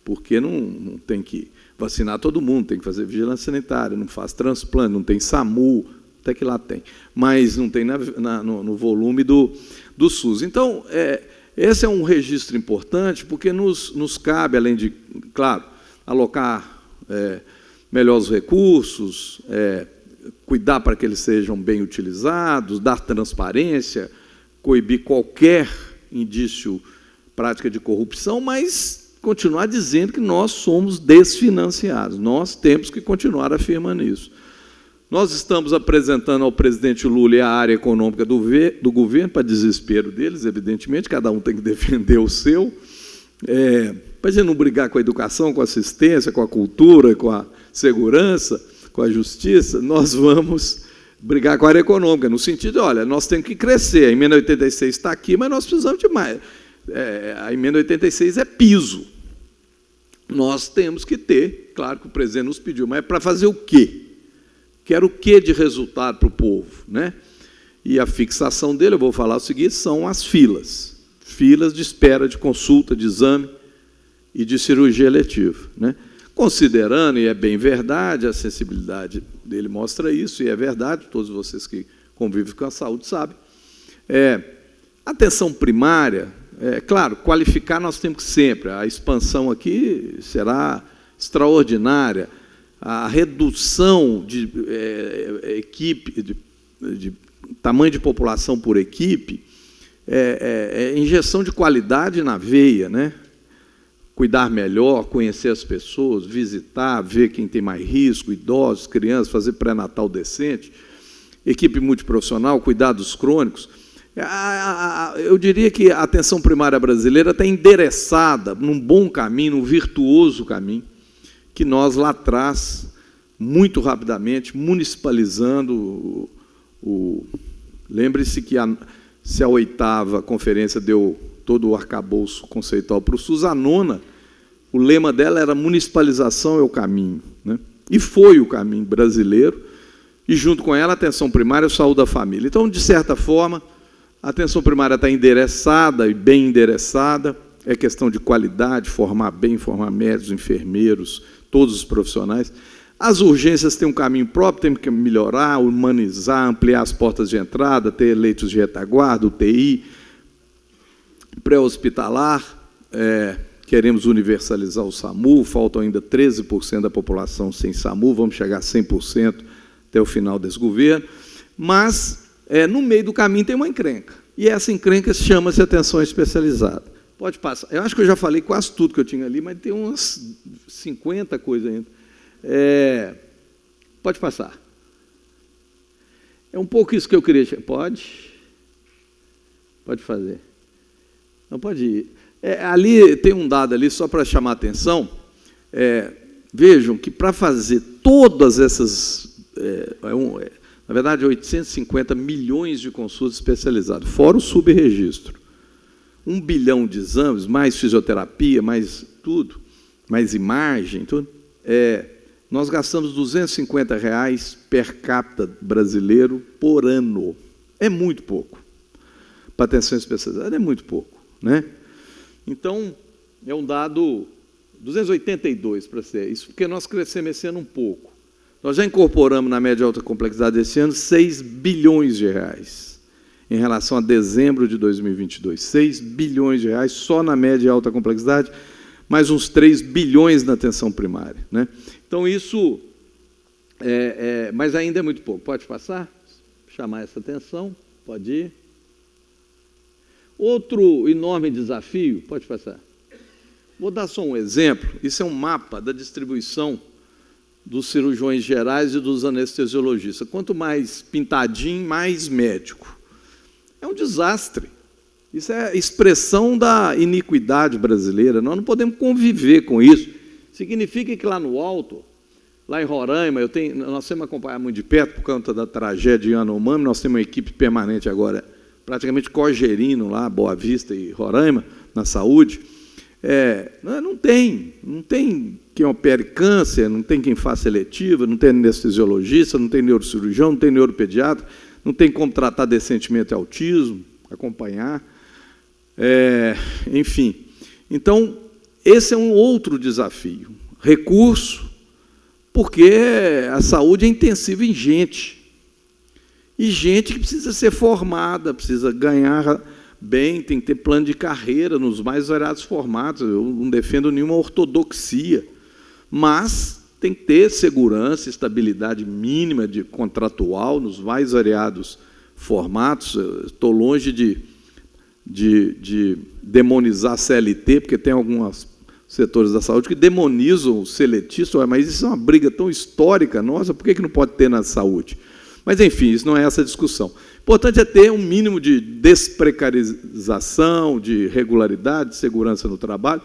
Porque não tem que vacinar todo mundo, tem que fazer vigilância sanitária, não faz transplante, não tem SAMU, até que lá tem, mas não tem no volume do SUS. Então, esse é um registro importante, porque nos cabe, além de, claro, alocar melhor os recursos, cuidar para que eles sejam bem utilizados, dar transparência, coibir qualquer indício, prática de corrupção, mas continuar dizendo que nós somos desfinanciados. Nós temos que continuar afirmando isso. Nós estamos apresentando ao presidente Lula a área econômica do governo, para desespero deles, evidentemente, cada um tem que defender o seu, para a gente não brigar com a educação, com a assistência, com a cultura, com a segurança, com a justiça. Nós vamos brigar com a área econômica, no sentido de, olha, nós temos que crescer, a emenda 86 está aqui, mas nós precisamos de mais. A emenda 86 é piso. Nós temos que ter, claro que o presidente nos pediu, mas para fazer o quê? Quero o quê de resultado para o povo, né? E a fixação dele, eu vou falar o seguinte, são as filas de espera de consulta, de exame e de cirurgia eletiva, né? Considerando, e é bem verdade, a sensibilidade dele mostra isso, e é verdade, todos vocês que convivem com a saúde sabem. Atenção primária, claro, qualificar nós temos que sempre, a expansão aqui será extraordinária, a redução de equipe, de tamanho de população por equipe, injeção de qualidade na veia, né? Cuidar melhor, conhecer as pessoas, visitar, ver quem tem mais risco, idosos, crianças, fazer pré-natal decente, equipe multiprofissional, cuidados crônicos. Eu diria que a atenção primária brasileira está endereçada num bom caminho, num virtuoso caminho, que nós lá atrás, muito rapidamente, municipalizando lembre-se que se a 8ª conferência deu todo o arcabouço conceitual para o SUS, a 9ª, o lema dela era municipalização é o caminho, né? E foi o caminho brasileiro, e junto com ela a atenção primária e a saúde da família. Então, de certa forma, a atenção primária está endereçada e bem endereçada, é questão de qualidade, formar bem, formar médicos, enfermeiros, todos os profissionais. As urgências têm um caminho próprio, temos que melhorar, humanizar, ampliar as portas de entrada, ter leitos de retaguarda, UTI, pré-hospitalar, queremos universalizar o SAMU, faltam ainda 13% da população sem SAMU, vamos chegar a 100% até o final desse governo, mas no meio do caminho tem uma encrenca, e essa encrenca chama-se atenção especializada. Pode passar. Eu acho que eu já falei quase tudo que eu tinha ali, mas tem umas 50 coisas ainda. Pode passar. É um pouco isso que eu queria... Pode fazer. Não, pode ir. Ali tem um dado ali, só para chamar a atenção. Vejam que para fazer todas essas... na verdade, 850 milhões de consultas especializadas, fora o subregistro. 1 bilhão de exames, mais fisioterapia, mais tudo, mais imagem, tudo. nós gastamos R$250 per capita brasileiro por ano. É muito pouco. Para atenção especializada é muito pouco, né? Então, é um dado 282 para ser isso, porque nós crescemos esse ano um pouco. Nós já incorporamos na média de alta complexidade desse ano R$6 bilhões em relação a dezembro de 2022. R$6 bilhões só na média de alta complexidade, mais uns 3 bilhões na atenção primária, né? Então, isso, mas ainda é muito pouco. Pode passar? Chamar essa atenção, pode ir. Outro enorme desafio, pode passar. Vou dar só um exemplo. Isso é um mapa da distribuição dos cirurgiões gerais e dos anestesiologistas. Quanto mais pintadinho, mais médico. É um desastre. Isso é expressão da iniquidade brasileira. Nós não podemos conviver com isso. Significa que lá no alto, lá em Roraima, nós temos acompanhado muito de perto, por conta da tragédia de Yanomami, nós temos uma equipe permanente agora, praticamente cogerindo lá, Boa Vista e Roraima, na saúde. Não tem quem opere câncer, não tem quem faça seletiva, não tem anestesiologista, não tem neurocirurgião, não tem neuropediatra, não tem como tratar decentemente autismo, acompanhar, enfim. Então, esse é um outro desafio. Recurso, porque a saúde é intensiva em gente. E gente que precisa ser formada, precisa ganhar bem, tem que ter plano de carreira nos mais variados formatos. Eu não defendo nenhuma ortodoxia, mas tem que ter segurança, estabilidade mínima de contratual nos mais variados formatos. Estou longe de demonizar a CLT, porque tem alguns setores da saúde que demonizam o seletista, mas isso é uma briga tão histórica nossa, por que não pode ter na saúde? Mas, enfim, isso não é essa a discussão. O importante é ter um mínimo de desprecarização, de regularidade, de segurança no trabalho.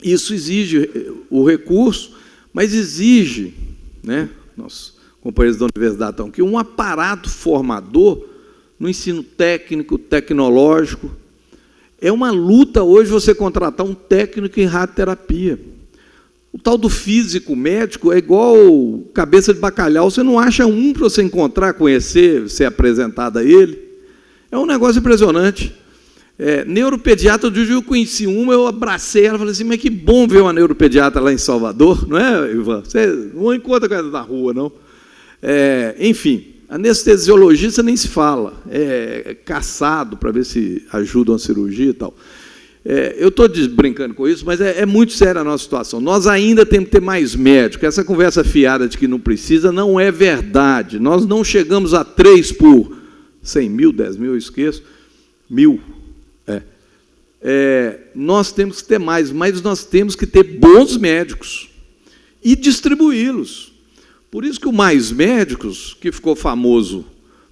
Isso exige o recurso, mas exige, né, nossos companheiros da universidade estão aqui, um aparato formador no ensino técnico, tecnológico. É uma luta hoje você contratar um técnico em radioterapia. O tal do físico médico é igual cabeça de bacalhau, você não acha um para você encontrar, conhecer, ser apresentado a ele. É um negócio impressionante. Neuropediatra, eu conheci uma, eu abracei ela e falei assim, mas que bom ver uma neuropediatra lá em Salvador, não é, Ivan? Você não encontra com ela na rua, não. Enfim, anestesiologista nem se fala, é caçado para ver se ajudam a cirurgia e tal. Eu estou brincando com isso, mas é muito séria a nossa situação. Nós ainda temos que ter mais médicos. Essa conversa fiada de que não precisa não é verdade. Nós não chegamos a 3 por 100 mil, 10 mil, eu esqueço, 1000. Nós temos que ter mais, mas nós temos que ter bons médicos e distribuí-los. Por isso que o Mais Médicos, que ficou famoso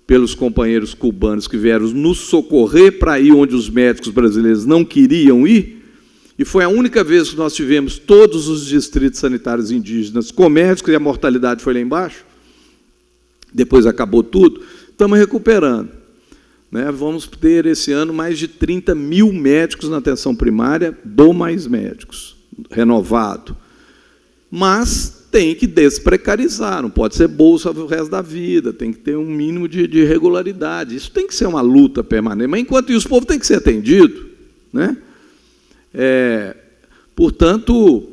pelos companheiros cubanos que vieram nos socorrer para ir onde os médicos brasileiros não queriam ir, e foi a única vez que nós tivemos todos os distritos sanitários indígenas com médicos, e a mortalidade foi lá embaixo, depois acabou tudo, estamos recuperando. Né? Vamos ter, esse ano, mais de 30 mil médicos na atenção primária do Mais Médicos, renovado. Mas tem que desprecarizar, não pode ser bolsa o resto da vida, tem que ter um mínimo de regularidade. Isso tem que ser uma luta permanente, mas, enquanto isso, o povo tem que ser atendido. Né? Portanto,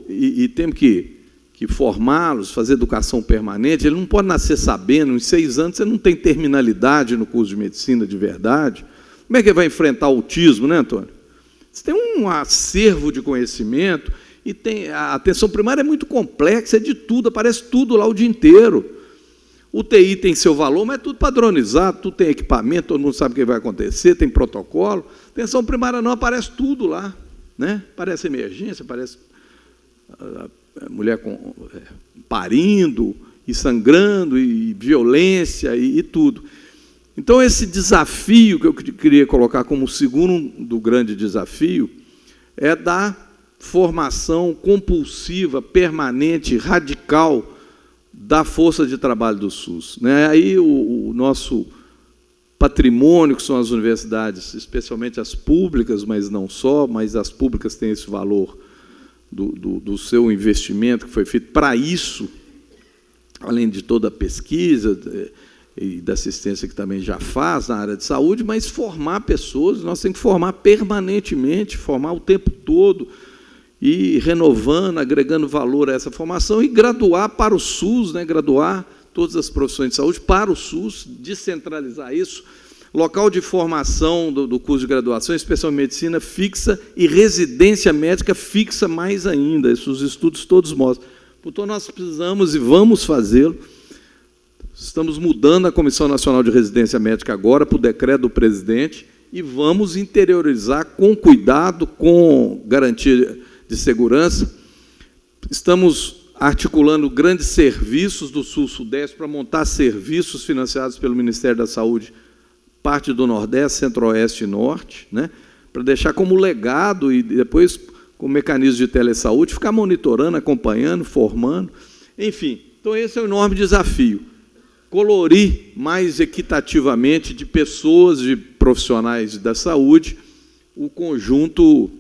temos que formá-los, fazer educação permanente. Ele não pode nascer sabendo, em 6 anos você não tem terminalidade no curso de medicina de verdade. Como é que ele vai enfrentar o autismo, né, Antônio? Você tem um acervo de conhecimento. E a atenção primária é muito complexa, é de tudo, aparece tudo lá o dia inteiro. O TI tem seu valor, mas é tudo padronizado, tudo tem equipamento, todo mundo sabe o que vai acontecer, tem protocolo. Atenção primária não, aparece tudo lá. Né? Aparece emergência, aparece a mulher parindo, e sangrando, e violência, e tudo. Então, esse desafio que eu queria colocar como o segundo grande desafio é da formação compulsiva, permanente, radical da força de trabalho do SUS. Né? Aí o nosso patrimônio, que são as universidades, especialmente as públicas, mas não só, mas as públicas têm esse valor do seu investimento que foi feito para isso, além de toda a pesquisa e da assistência que também já faz na área de saúde, mas formar pessoas, nós temos que formar permanentemente, formar o tempo todo, e renovando, agregando valor a essa formação, e graduar para o SUS, né, graduar todas as profissões de saúde para o SUS, descentralizar isso, local de formação do curso de graduação, especialmente medicina fixa e residência médica fixa mais ainda, esses estudos todos mostram. Portanto, nós precisamos e vamos fazê-lo. Estamos mudando a Comissão Nacional de Residência Médica agora para o decreto do presidente e vamos interiorizar com cuidado, com garantia de segurança. Estamos articulando grandes serviços do Sul-Sudeste para montar serviços financiados pelo Ministério da Saúde, parte do Nordeste, Centro-Oeste e Norte, né, para deixar como legado e depois, com mecanismo de telesaúde, ficar monitorando, acompanhando, formando. Enfim, então esse é um enorme desafio. Colorir mais equitativamente de pessoas, de profissionais da saúde, o conjunto...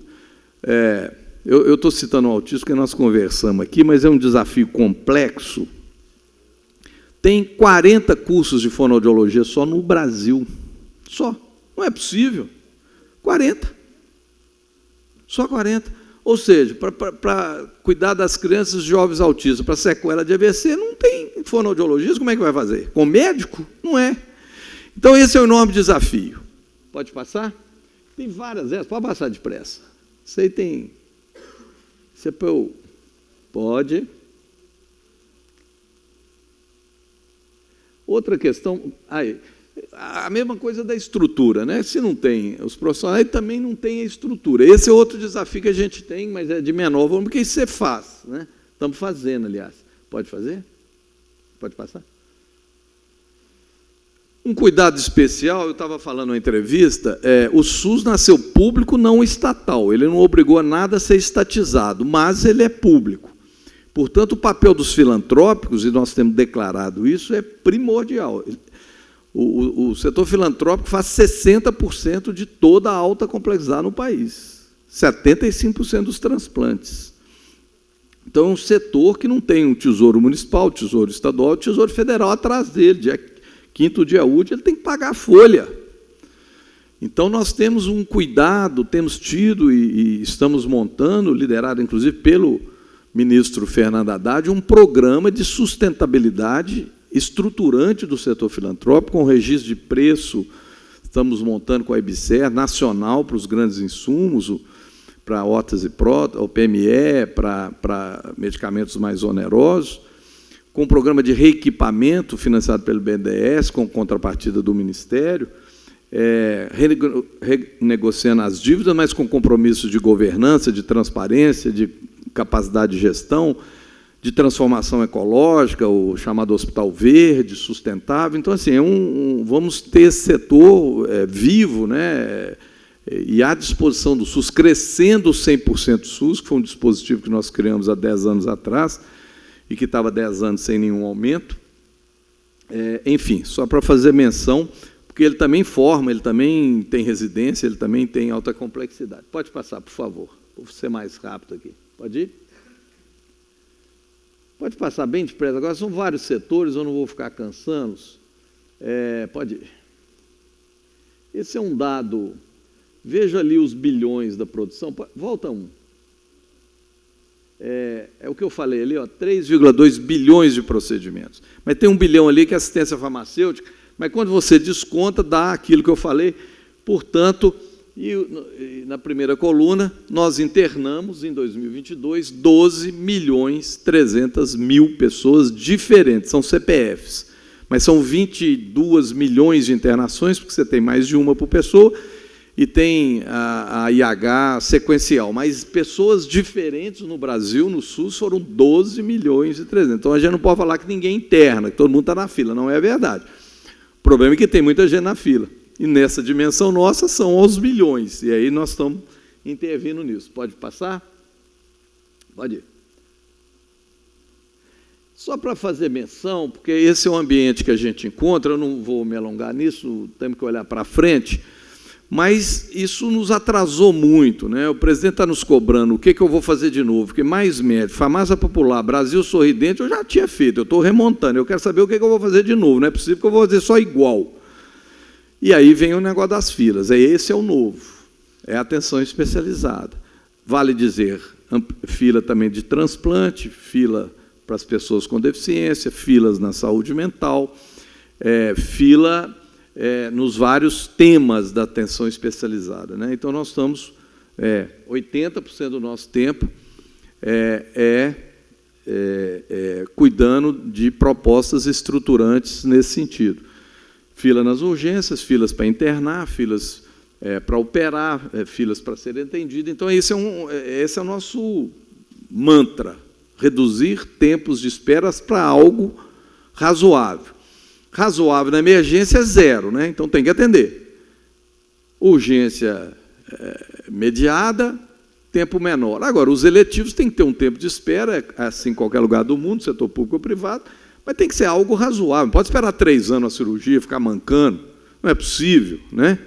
Eu estou citando o autismo porque nós conversamos aqui, mas é um desafio complexo. Tem 40 cursos de fonoaudiologia só no Brasil. Só. Não é possível. 40. Só 40. Ou seja, para cuidar das crianças e jovens autistas, para sequela de AVC, não tem fonoaudiologista, como é que vai fazer? Com médico? Não é. Então, esse é o enorme desafio. Pode passar? Tem várias dessas, pode passar depressa. Isso aí tem... CPU. Pode. Outra questão, aí, a mesma coisa da estrutura, né? Se não tem os profissionais, também não tem a estrutura. Esse é outro desafio que a gente tem, mas é de menor volume, porque isso você faz, né? Estamos fazendo, aliás. Pode fazer? Pode passar? Um cuidado especial, eu estava falando na entrevista, o SUS nasceu público, não estatal. Ele não obrigou a nada a ser estatizado, mas ele é público. Portanto, o papel dos filantrópicos, e nós temos declarado isso, é primordial. O setor filantrópico faz 60% de toda a alta complexidade no país, 75% dos transplantes. Então, é um setor que não tem um tesouro municipal, tesouro estadual, tesouro federal atrás dele. Dia 5º dia útil, ele tem que pagar a folha. Então, nós temos um cuidado, temos tido e estamos montando, liderado, inclusive, pelo ministro Fernando Haddad, um programa de sustentabilidade estruturante do setor filantrópico, com registro de preço, estamos montando com a EBSER, nacional para os grandes insumos, para hortas e próteses, o PME, para medicamentos mais onerosos, com um programa de reequipamento financiado pelo BNDES, com contrapartida do Ministério, renegociando as dívidas, mas com compromissos de governança, de transparência, de capacidade de gestão, de transformação ecológica, o chamado Hospital Verde, sustentável. Então, assim, vamos ter esse setor vivo, né, e à disposição do SUS, crescendo 100% SUS, que foi um dispositivo que nós criamos há 10 anos atrás, e que estava 10 anos sem nenhum aumento. Enfim, só para fazer menção, porque ele também forma, ele também tem residência, ele também tem alta complexidade. Pode passar, por favor. Vou ser mais rápido aqui. Pode ir? Pode passar bem depressa. Agora são vários setores, eu não vou ficar cansando-os. Pode ir. Esse é um dado. Veja ali os bilhões da produção. Volta um. É o que eu falei ali, 3,2 bilhões de procedimentos. Mas tem 1 bilhão ali que é assistência farmacêutica, mas quando você desconta, dá aquilo que eu falei. Portanto, na primeira coluna, nós internamos, em 2022, 12.300.000 pessoas diferentes, são CPFs, mas são 22 milhões de internações, porque você tem mais de uma por pessoa, e tem a IH sequencial, mas pessoas diferentes no Brasil, no SUS, foram 12.300.000. Então, a gente não pode falar que ninguém interna, que todo mundo está na fila, não é verdade. O problema é que tem muita gente na fila. E nessa dimensão nossa são aos bilhões. E aí nós estamos intervindo nisso. Pode passar? Pode ir. Só para fazer menção, porque esse é o ambiente que a gente encontra, eu não vou me alongar nisso, temos que olhar para frente, Mas isso nos atrasou muito, né? O presidente está nos cobrando o que eu vou fazer de novo, porque mais médico, farmácia popular, Brasil Sorridente, eu já tinha feito, eu estou remontando, eu quero saber o que eu vou fazer de novo, não é possível que eu vou fazer só igual. E aí vem o negócio das filas, esse é o novo, é a atenção especializada. Vale dizer, fila também de transplante, fila para as pessoas com deficiência, filas na saúde mental, fila nos vários temas da atenção especializada, né? Então, nós estamos, 80% do nosso tempo cuidando de propostas estruturantes nesse sentido. Fila nas urgências, filas para internar, filas para operar, filas para ser atendido. Então, esse é o nosso mantra, reduzir tempos de espera para algo razoável. Razoável na emergência é 0, né? Então tem que atender. Urgência mediada, tempo menor. Agora, os eletivos têm que ter um tempo de espera, assim em qualquer lugar do mundo, setor público ou privado, mas tem que ser algo razoável. Não pode esperar 3 anos a cirurgia, ficar mancando, não é possível, né?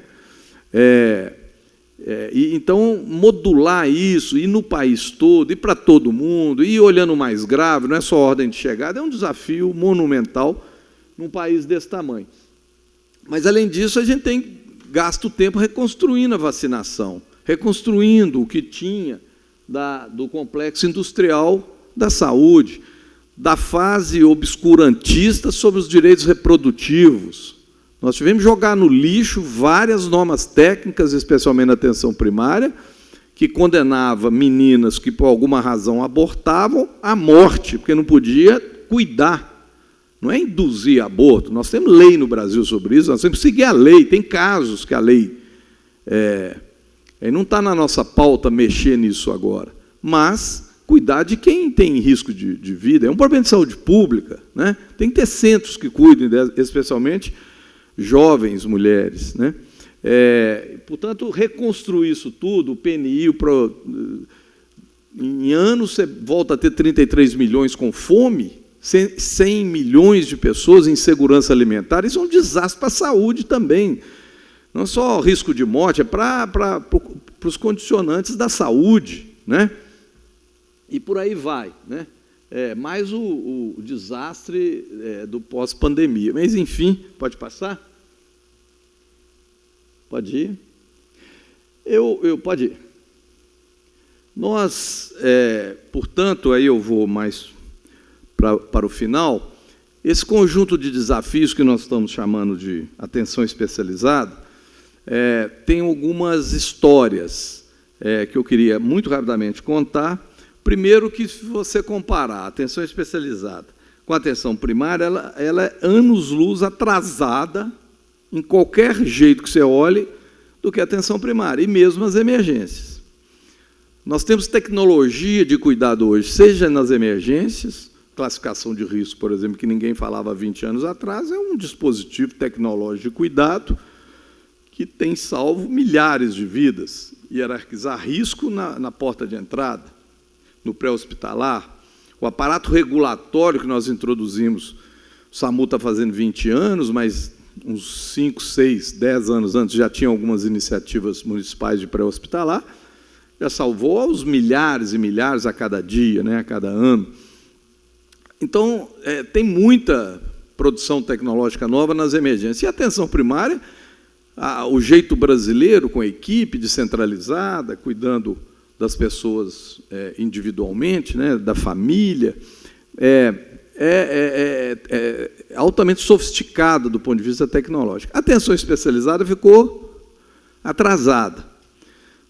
Então, modular isso, ir no país todo, ir para todo mundo, ir olhando mais grave, não é só ordem de chegada, é um desafio monumental num país desse tamanho. Mas, além disso, a gente tem gasto tempo reconstruindo a vacinação, reconstruindo o que tinha do complexo industrial da saúde, da fase obscurantista sobre os direitos reprodutivos. Nós tivemos que jogar no lixo várias normas técnicas, especialmente na atenção primária, que condenava meninas que, por alguma razão, abortavam à morte, porque não podia cuidar. Não é induzir aborto, nós temos lei no Brasil sobre isso, nós temos que seguir a lei, tem casos que a lei não está na nossa pauta mexer nisso agora, mas cuidar de quem tem risco de vida, é um problema de saúde pública, né? Tem que ter centros que cuidem, especialmente jovens mulheres, né? Portanto, reconstruir isso tudo, o PNI, em anos você volta a ter 33 milhões com fome, 100 milhões de pessoas em insegurança alimentar, isso é um desastre para a saúde também. Não é só risco de morte, é para os condicionantes da saúde, né? E por aí vai, né? Mais o desastre do pós-pandemia. Mas, enfim, pode passar? Pode ir? Pode ir. Nós, portanto, aí eu vou mais para o final, esse conjunto de desafios que nós estamos chamando de atenção especializada, tem algumas histórias que eu queria muito rapidamente contar. Primeiro, que se você comparar a atenção especializada com a atenção primária, ela é anos-luz atrasada, em qualquer jeito que você olhe, do que a atenção primária, e mesmo as emergências. Nós temos tecnologia de cuidado hoje, seja nas emergências, classificação de risco, por exemplo, que ninguém falava há 20 anos atrás, é um dispositivo tecnológico de cuidado que tem salvo milhares de vidas. Hierarquizar risco na porta de entrada, no pré-hospitalar, o aparato regulatório que nós introduzimos, o SAMU está fazendo 20 anos, mas uns 5, 6, 10 anos antes já tinha algumas iniciativas municipais de pré-hospitalar, já salvou os milhares e milhares a cada dia, né, a cada ano. Então, tem muita produção tecnológica nova nas emergências. E a atenção primária, o jeito brasileiro, com a equipe descentralizada, cuidando das pessoas individualmente, né, da família, altamente sofisticada do ponto de vista tecnológico. A atenção especializada ficou atrasada.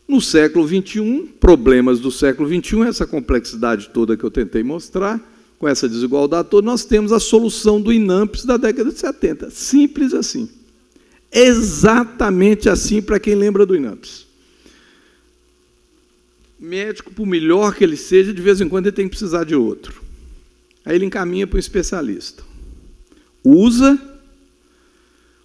No século XXI, problemas do século XXI, essa complexidade toda que eu tentei mostrar, com essa desigualdade toda, nós temos a solução do INAMPS da década de 70. Simples assim. Exatamente assim para quem lembra do INAMPS. Médico, por melhor que ele seja, de vez em quando ele tem que precisar de outro. Aí ele encaminha para um especialista. Usa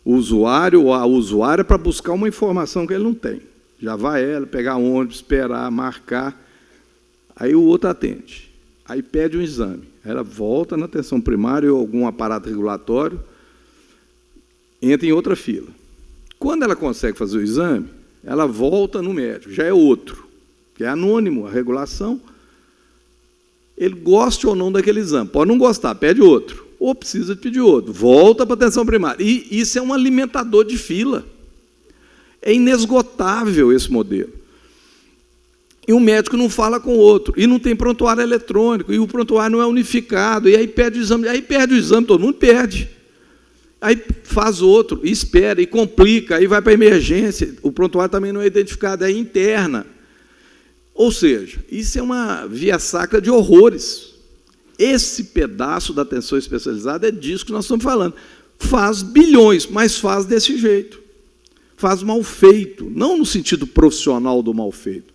o usuário ou a usuária para buscar uma informação que ele não tem. Já vai ela pegar ônibus, esperar, marcar. Aí o outro atende. Aí pede um exame. Ela volta na atenção primária ou algum aparato regulatório, entra em outra fila. Quando ela consegue fazer o exame, ela volta no médico, já é outro, que é anônimo, a regulação. Ele goste ou não daquele exame, pode não gostar, pede outro, ou precisa de pedir outro, volta para a atenção primária. E isso é um alimentador de fila. É inesgotável esse modelo. E o médico não fala com o outro, e não tem prontuário eletrônico, e o prontuário não é unificado, e aí perde o exame, todo mundo perde. Aí faz outro, e espera, e complica, aí vai para a emergência, o prontuário também não é identificado, é interna. Ou seja, isso é uma via sacra de horrores. Esse pedaço da atenção especializada é disso que nós estamos falando. Faz bilhões, mas faz desse jeito. Faz mal feito, não no sentido profissional do mal feito,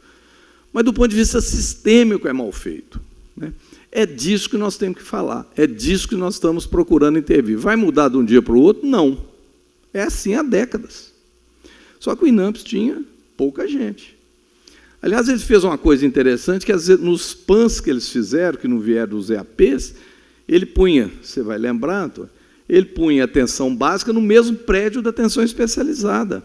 mas do ponto de vista sistêmico é mal feito, né? É disso que nós temos que falar, é disso que nós estamos procurando intervir. Vai mudar de um dia para o outro? Não. É assim há décadas. Só que o INAMPS tinha pouca gente. Aliás, ele fez uma coisa interessante, que às vezes, nos PANs que eles fizeram, que não vieram dos EAPs, ele punha, você vai lembrar, Antônio, ele punha atenção básica no mesmo prédio da atenção especializada.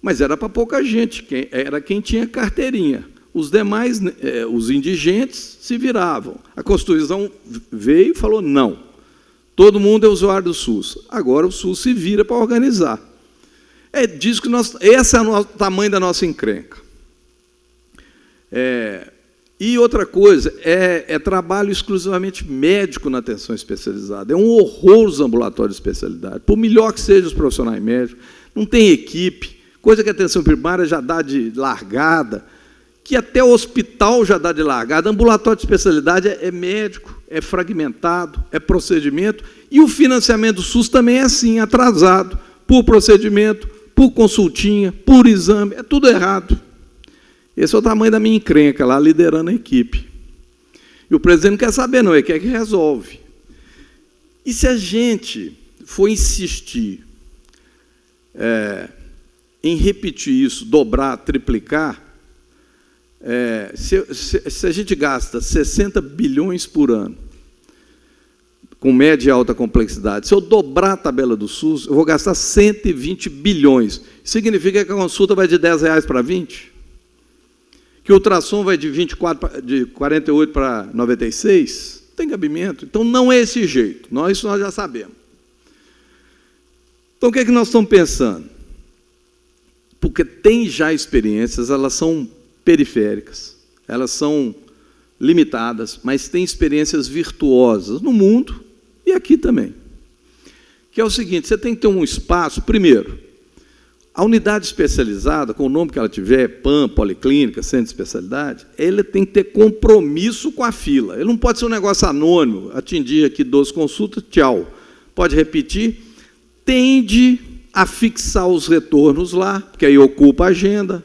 Mas era para pouca gente, era quem tinha carteirinha. Os demais, os indigentes, se viravam. A Constituição veio e falou, não, todo mundo é usuário do SUS. Agora o SUS se vira para organizar. É disso que esse é o tamanho da nossa encrenca. E outra coisa, é trabalho exclusivamente médico na atenção especializada. É um horror os ambulatórios de especialidade. Por melhor que sejam os profissionais médicos, não tem equipe, coisa que a atenção primária já dá de largada, que até o hospital já dá de largada. Ambulatório de especialidade é médico, é fragmentado, é procedimento, e o financiamento do SUS também é assim, atrasado, por procedimento, por consultinha, por exame, é tudo errado. Esse é o tamanho da minha encrenca lá, liderando a equipe. E o presidente não quer saber, não, ele quer que resolve. E se a gente for insistir em repetir isso, dobrar, triplicar, se a gente gasta 60 bilhões por ano, com média e alta complexidade, se eu dobrar a tabela do SUS, eu vou gastar 120 bilhões. Significa que a consulta vai de R$10 para 20? Que o ultrassom vai de 48 para 96? Não tem cabimento. Então, não é esse jeito. Isso nós já sabemos. Então, o que é que nós estamos pensando? Porque tem já experiências, elas são periféricas, elas são limitadas, mas tem experiências virtuosas no mundo e aqui também. Que é o seguinte, você tem que ter um espaço, primeiro, a unidade especializada, com o nome que ela tiver, PAN, policlínica, centro de especialidade, ele tem que ter compromisso com a fila. Ele não pode ser um negócio anônimo, atingir aqui 12 consultas, tchau. Pode repetir, tende a fixar os retornos lá, porque aí ocupa a agenda.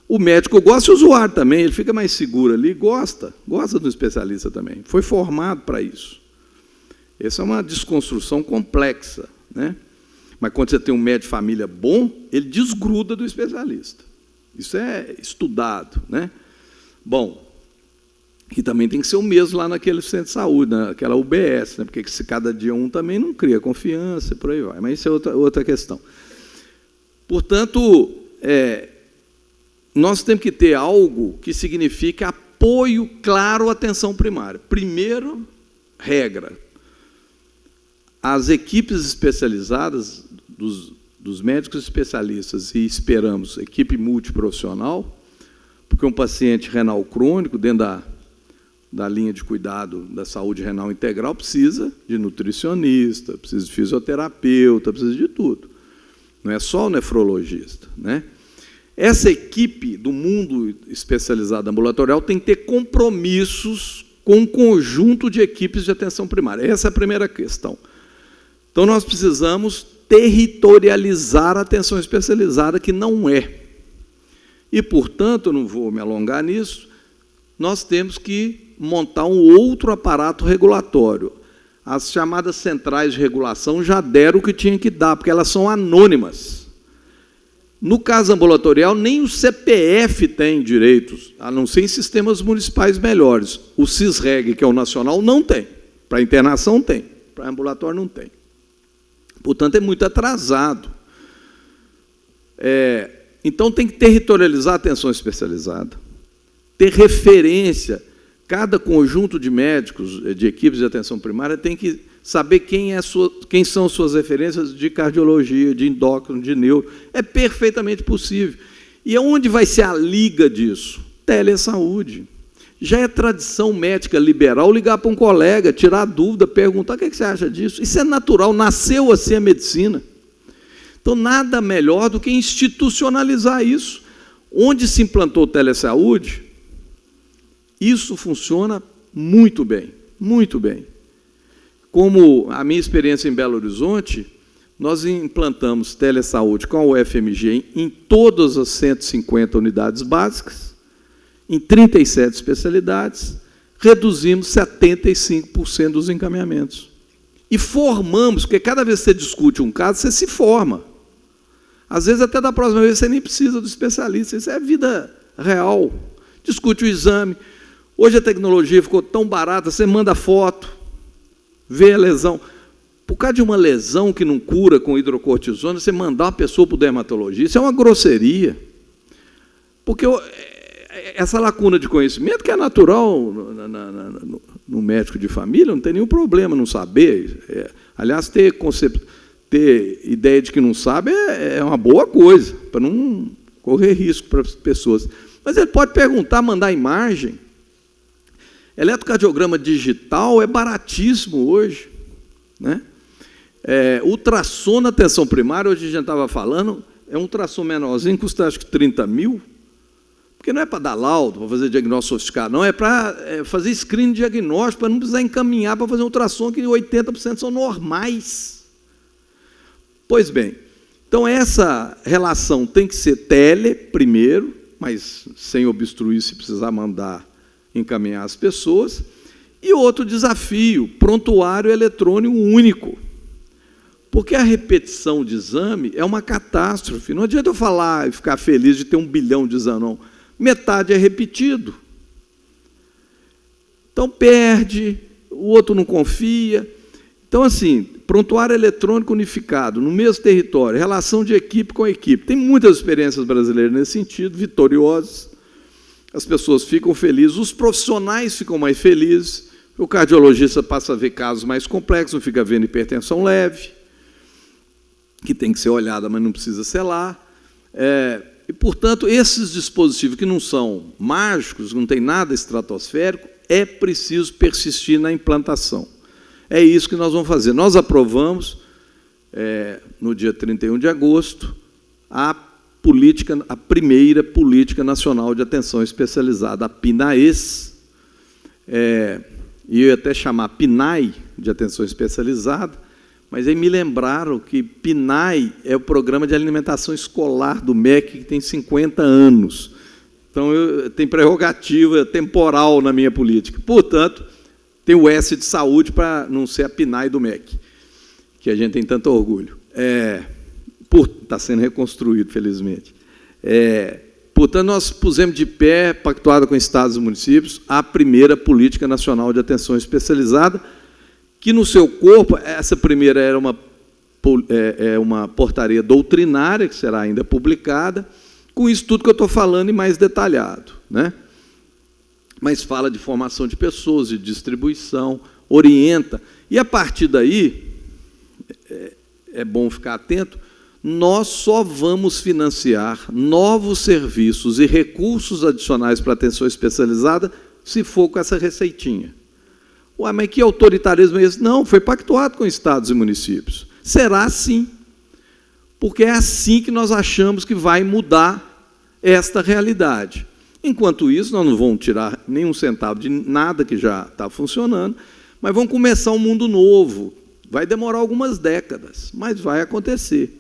O médico gosta e o usuário também, ele fica mais seguro ali, gosta do especialista também. Foi formado para isso. Essa é uma desconstrução complexa, né? Mas quando você tem um médico de família bom, ele desgruda do especialista. Isso é estudado, né? Bom, e também tem que ser o mesmo lá naquele centro de saúde, naquela UBS, né? Porque se cada dia um também não cria confiança, por aí vai. Mas isso é outra questão. Portanto, nós temos que ter algo que signifique apoio claro à atenção primária. Primeiro, regra. As equipes especializadas dos médicos especialistas, e esperamos equipe multiprofissional, porque um paciente renal crônico, dentro da linha de cuidado da saúde renal integral, precisa de nutricionista, precisa de fisioterapeuta, precisa de tudo. Não é só o nefrologista, né? Essa equipe do mundo especializado ambulatorial tem que ter compromissos com um conjunto de equipes de atenção primária. Essa é a primeira questão. Então, nós precisamos territorializar a atenção especializada, que não é. E, portanto, eu não vou me alongar nisso, nós temos que montar um outro aparato regulatório. As chamadas centrais de regulação já deram o que tinha que dar, porque elas são anônimas. No caso ambulatorial, nem o CPF tem direitos, a não ser em sistemas municipais melhores. O CISREG, que é o nacional, não tem. Para internação tem, para ambulatório não tem. Portanto, é muito atrasado. Então, tem que territorializar a atenção especializada, ter referência. Cada conjunto de médicos, de equipes de atenção primária, tem que saber quem são suas referências de cardiologia, de endócrino, de neuro. É perfeitamente possível. E onde vai ser a liga disso? Telesaúde. Já é tradição médica liberal ligar para um colega, tirar dúvida, perguntar o que você acha disso. Isso é natural, nasceu assim a medicina. Então, nada melhor do que institucionalizar isso. Onde se implantou telesaúde, isso funciona muito bem, muito bem. Como a minha experiência em Belo Horizonte, nós implantamos telesaúde com a UFMG em todas as 150 unidades básicas, em 37 especialidades, reduzimos 75% dos encaminhamentos. E formamos, porque cada vez que você discute um caso, você se forma. Às vezes, até da próxima vez, você nem precisa do especialista, isso é vida real. Discute o exame. Hoje a tecnologia ficou tão barata, você manda foto, vê a lesão. Por causa de uma lesão que não cura com hidrocortisona, você mandar uma pessoa para o dermatologista, isso é uma grosseria. Porque essa lacuna de conhecimento, que é natural no médico de família, não tem nenhum problema não saber. Aliás, ter ideia de que não sabe é uma boa coisa, para não correr risco para as pessoas. Mas ele pode perguntar, mandar imagem. Eletrocardiograma digital é baratíssimo hoje, né? Ultrassom na atenção primária, hoje a gente estava falando, é um ultrassom menorzinho, custa acho que 30 mil, porque não é para dar laudo, para fazer diagnóstico sofisticado, não, é para fazer screening diagnóstico, para não precisar encaminhar para fazer um ultrassom, que 80% são normais. Pois bem, então essa relação tem que ser tele primeiro, mas sem obstruir se precisar mandar encaminhar as pessoas, e outro desafio, prontuário eletrônico único, porque a repetição de exame é uma catástrofe. Não adianta eu falar e ficar feliz de ter 1 bilhão de exames, não. Metade é repetido. Então, perde, o outro não confia. Então, assim, prontuário eletrônico unificado, no mesmo território, relação de equipe com equipe. Tem muitas experiências brasileiras nesse sentido, vitoriosas. As pessoas ficam felizes, os profissionais ficam mais felizes, o cardiologista passa a ver casos mais complexos, não fica vendo hipertensão leve, que tem que ser olhada, mas não precisa selar. E, portanto, esses dispositivos que não são mágicos, não tem nada estratosférico, é preciso persistir na implantação. É isso que nós vamos fazer. Nós aprovamos, no dia 31 de agosto, a primeira Política Nacional de Atenção Especializada, a PNAES, e eu ia até chamar PNAE, de Atenção Especializada, mas aí me lembraram que PNAE é o Programa de Alimentação Escolar do MEC, que tem 50 anos. Então, tem prerrogativa temporal na minha política. Portanto, tem o S de saúde para não ser a PNAE do MEC, que a gente tem tanto orgulho. Está sendo reconstruído, felizmente. Portanto, nós pusemos de pé, pactuada com estados e municípios, a primeira Política Nacional de Atenção Especializada, que no seu corpo, essa primeira era uma portaria doutrinária, que será ainda publicada, com isso tudo que eu estou falando e mais detalhado, né? Mas fala de formação de pessoas, de distribuição, orienta. E, a partir daí, é bom ficar atento, nós só vamos financiar novos serviços e recursos adicionais para a atenção especializada se for com essa receitinha. Ué, mas que autoritarismo é esse? Não, foi pactuado com estados e municípios. Será assim, porque é assim que nós achamos que vai mudar esta realidade. Enquanto isso, nós não vamos tirar nenhum centavo de nada que já está funcionando, mas vamos começar um mundo novo. Vai demorar algumas décadas, mas vai acontecer.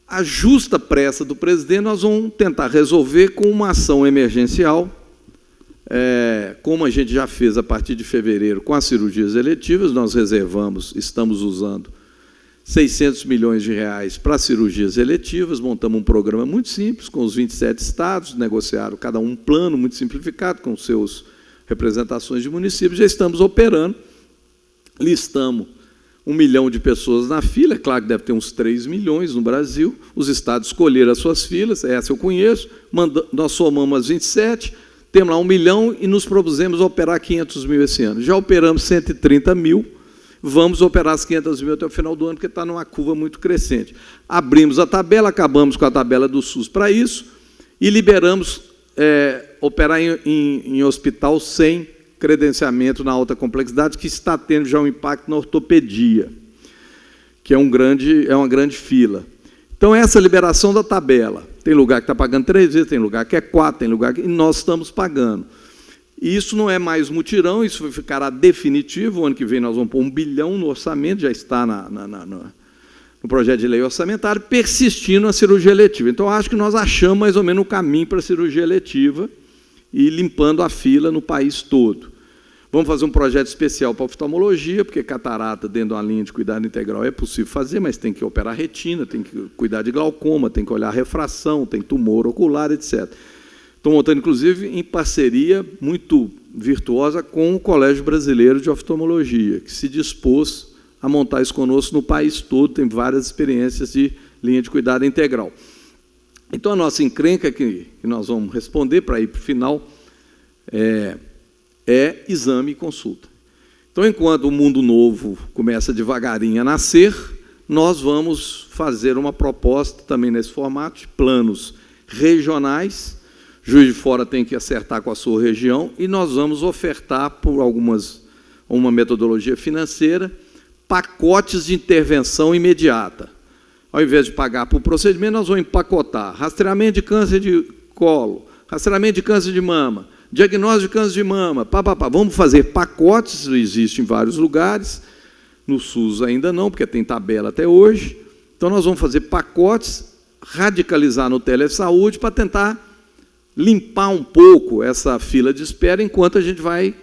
A justa pressa do presidente nós vamos tentar resolver com uma ação emergencial, como a gente já fez a partir de fevereiro com as cirurgias eletivas, nós reservamos, estamos usando 600 milhões de reais para cirurgias eletivas, montamos um programa muito simples, com os 27 estados, negociaram cada um plano muito simplificado, com seus representações de municípios, já estamos operando, listamos 1 milhão de pessoas na fila, é claro que deve ter uns 3 milhões no Brasil, os estados escolheram as suas filas, essa eu conheço, nós somamos as 27, temos lá 1 milhão e nos propusemos operar 500 mil esse ano. Já operamos 130 mil, vamos operar as 500 mil até o final do ano, porque está numa curva muito crescente. Abrimos a tabela, acabamos com a tabela do SUS para isso, e liberamos operar em hospital sem credenciamento na alta complexidade, que está tendo já um impacto na ortopedia, que é uma grande fila. Então, essa liberação da tabela, tem lugar que está pagando 3 vezes, tem lugar que é 4, tem lugar que... E nós estamos pagando. E isso não é mais mutirão, isso ficará definitivo. O ano que vem nós vamos pôr 1 bilhão no orçamento, já está no projeto de lei orçamentário, persistindo a cirurgia eletiva. Então, acho que nós achamos mais ou menos o caminho para a cirurgia eletiva e limpando a fila no país todo. Vamos fazer um projeto especial para oftalmologia, porque catarata dentro de uma linha de cuidado integral é possível fazer, mas tem que operar retina, tem que cuidar de glaucoma, tem que olhar refração, tem tumor ocular, etc. Estou montando, inclusive, em parceria muito virtuosa com o Colégio Brasileiro de Oftalmologia, que se dispôs a montar isso conosco no país todo, tem várias experiências de linha de cuidado integral. Então, a nossa encrenca, que nós vamos responder para ir para o final, é exame e consulta. Então, enquanto o mundo novo começa devagarinho a nascer, nós vamos fazer uma proposta também nesse formato de planos regionais. Juiz de Fora tem que acertar com a sua região e nós vamos ofertar por uma metodologia financeira pacotes de intervenção imediata. Ao invés de pagar por procedimento, nós vamos empacotar rastreamento de câncer de colo, rastreamento de câncer de mama, diagnóstico de câncer de mama, Vamos fazer pacotes, isso existe em vários lugares, no SUS ainda não, porque tem tabela até hoje. Então, nós vamos fazer pacotes, radicalizar no telesaúde para tentar limpar um pouco essa fila de espera, enquanto a gente vai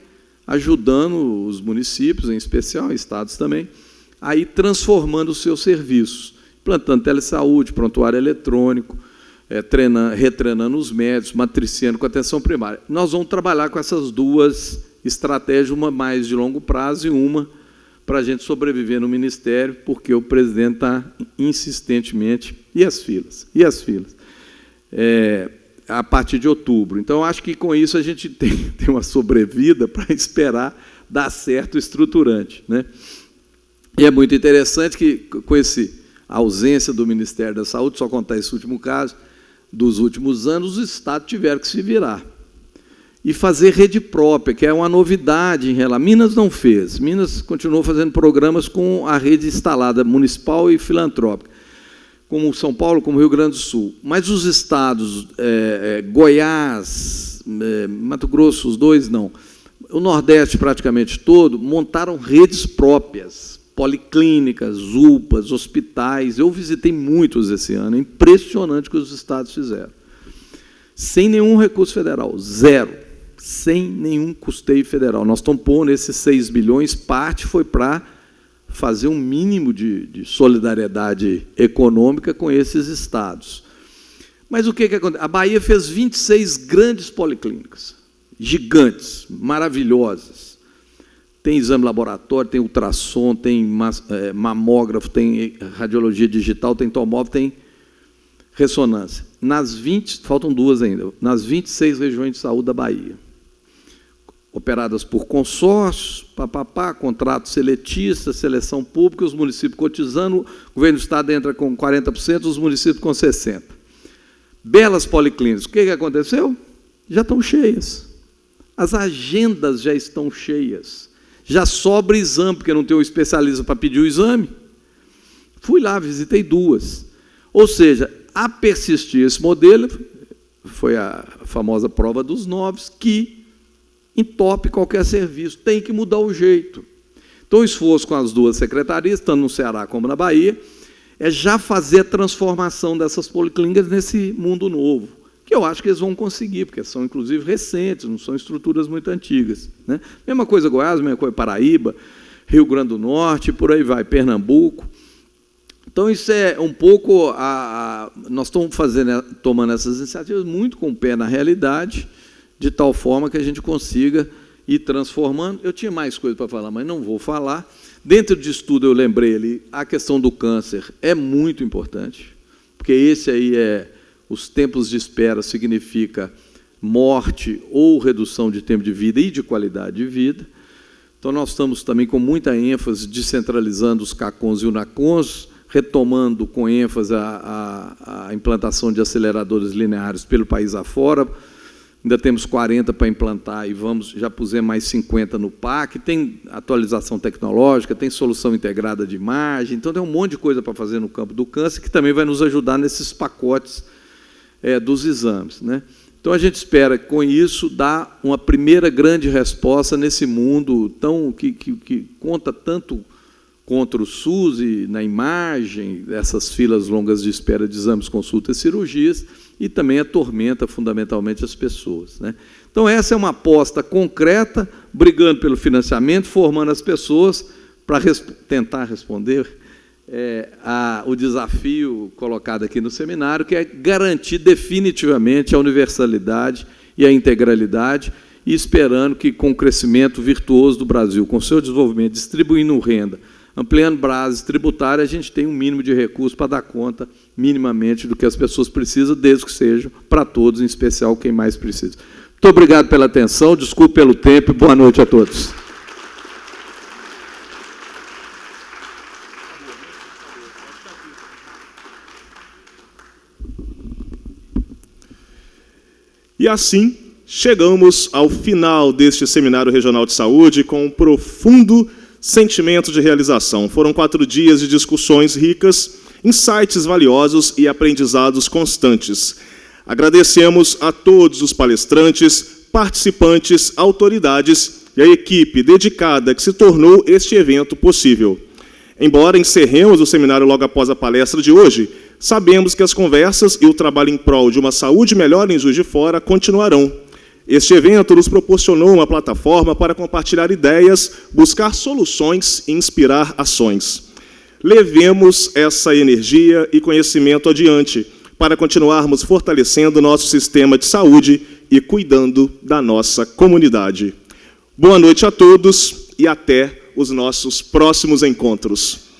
ajudando os municípios, em especial, estados também, a ir transformando os seus serviços, implantando telesaúde, prontuário eletrônico, retreinando os médicos, matriciando com atenção primária. Nós vamos trabalhar com essas duas estratégias, uma mais de longo prazo e uma para a gente sobreviver no Ministério, porque o presidente está insistentemente... E as filas? A partir de outubro. Então, acho que com isso a gente tem uma sobrevida para esperar dar certo estruturante, né? E é muito interessante que, com essa ausência do Ministério da Saúde, só contar esse último caso, dos últimos anos, os estados tiveram que se virar e fazer rede própria, que é uma novidade em relação... Minas não fez. Minas continuou fazendo programas com a rede instalada municipal e filantrópica, como São Paulo, como Rio Grande do Sul. Mas os estados, Goiás, Mato Grosso, os dois não. O Nordeste, praticamente todo, montaram redes próprias, policlínicas, UPAs, hospitais. Eu visitei muitos esse ano, é impressionante o que os estados fizeram. Sem nenhum recurso federal, zero, sem nenhum custeio federal. Nós estamos pondo esses 6 bilhões, parte foi para fazer um mínimo de solidariedade econômica com esses estados. Mas o que acontece? A Bahia fez 26 grandes policlínicas, gigantes, maravilhosas. Tem exame laboratório, tem ultrassom, tem mamógrafo, tem radiologia digital, tem tomógrafo, tem ressonância. Faltam 2 ainda, nas 26 regiões de saúde da Bahia. Operadas por consórcios, contratos seletistas, seleção pública, os municípios cotizando, o governo do estado entra com 40%, os municípios com 60%. Belas policlínicas. O que aconteceu? Já estão cheias. As agendas já estão cheias. Já sobra exame, porque não tem um especialista para pedir o exame. Fui lá, visitei 2. Ou seja, a persistir esse modelo, foi a famosa prova dos 9, que entope qualquer serviço, tem que mudar o jeito. Então, o esforço com as 2 secretarias, tanto no Ceará como na Bahia, é já fazer a transformação dessas policlínicas nesse mundo novo, que eu acho que eles vão conseguir, porque são, inclusive, recentes, não são estruturas muito antigas, né? Mesma coisa Goiás, mesma coisa Paraíba, Rio Grande do Norte, por aí vai, Pernambuco. Então, isso é um pouco... nós estamos tomando essas iniciativas muito com o pé na realidade, de tal forma que a gente consiga ir transformando. Eu tinha mais coisa para falar, mas não vou falar. Dentro disso tudo, eu lembrei ali, a questão do câncer é muito importante, porque esse aí os tempos de espera significa morte ou redução de tempo de vida e de qualidade de vida. Então, nós estamos também com muita ênfase descentralizando os CACONs e UNACONs, retomando com ênfase a implantação de aceleradores lineares pelo país afora. Ainda temos 40 para implantar e já pusemos mais 50 no PAC. Tem atualização tecnológica, tem solução integrada de imagem, então tem um monte de coisa para fazer no campo do câncer que também vai nos ajudar nesses pacotes dos exames, né? Então, a gente espera, com isso, dar uma primeira grande resposta nesse mundo que conta tanto contra o SUS e na imagem, essas filas longas de espera de exames, consultas e cirurgias, e também atormenta fundamentalmente as pessoas, né? Então, essa é uma aposta concreta, brigando pelo financiamento, formando as pessoas para tentar responder o desafio colocado aqui no seminário, que é garantir definitivamente a universalidade e a integralidade, e esperando que, com o crescimento virtuoso do Brasil, com o seu desenvolvimento, distribuindo renda, ampliando bases tributárias, a gente tem um mínimo de recursos para dar conta, minimamente, do que as pessoas precisam, desde que sejam para todos, em especial quem mais precisa. Muito obrigado pela atenção, desculpe pelo tempo e boa noite a todos. E assim, chegamos ao final deste Seminário Regional de Saúde com um profundo sentimento de realização. Foram 4 dias de discussões ricas, insights valiosos e aprendizados constantes. Agradecemos a todos os palestrantes, participantes, autoridades e a equipe dedicada que se tornou este evento possível. Embora encerremos o seminário logo após a palestra de hoje, sabemos que as conversas e o trabalho em prol de uma saúde melhor em Juiz de Fora continuarão. Este evento nos proporcionou uma plataforma para compartilhar ideias, buscar soluções e inspirar ações. Levemos essa energia e conhecimento adiante para continuarmos fortalecendo nosso sistema de saúde e cuidando da nossa comunidade. Boa noite a todos e até os nossos próximos encontros.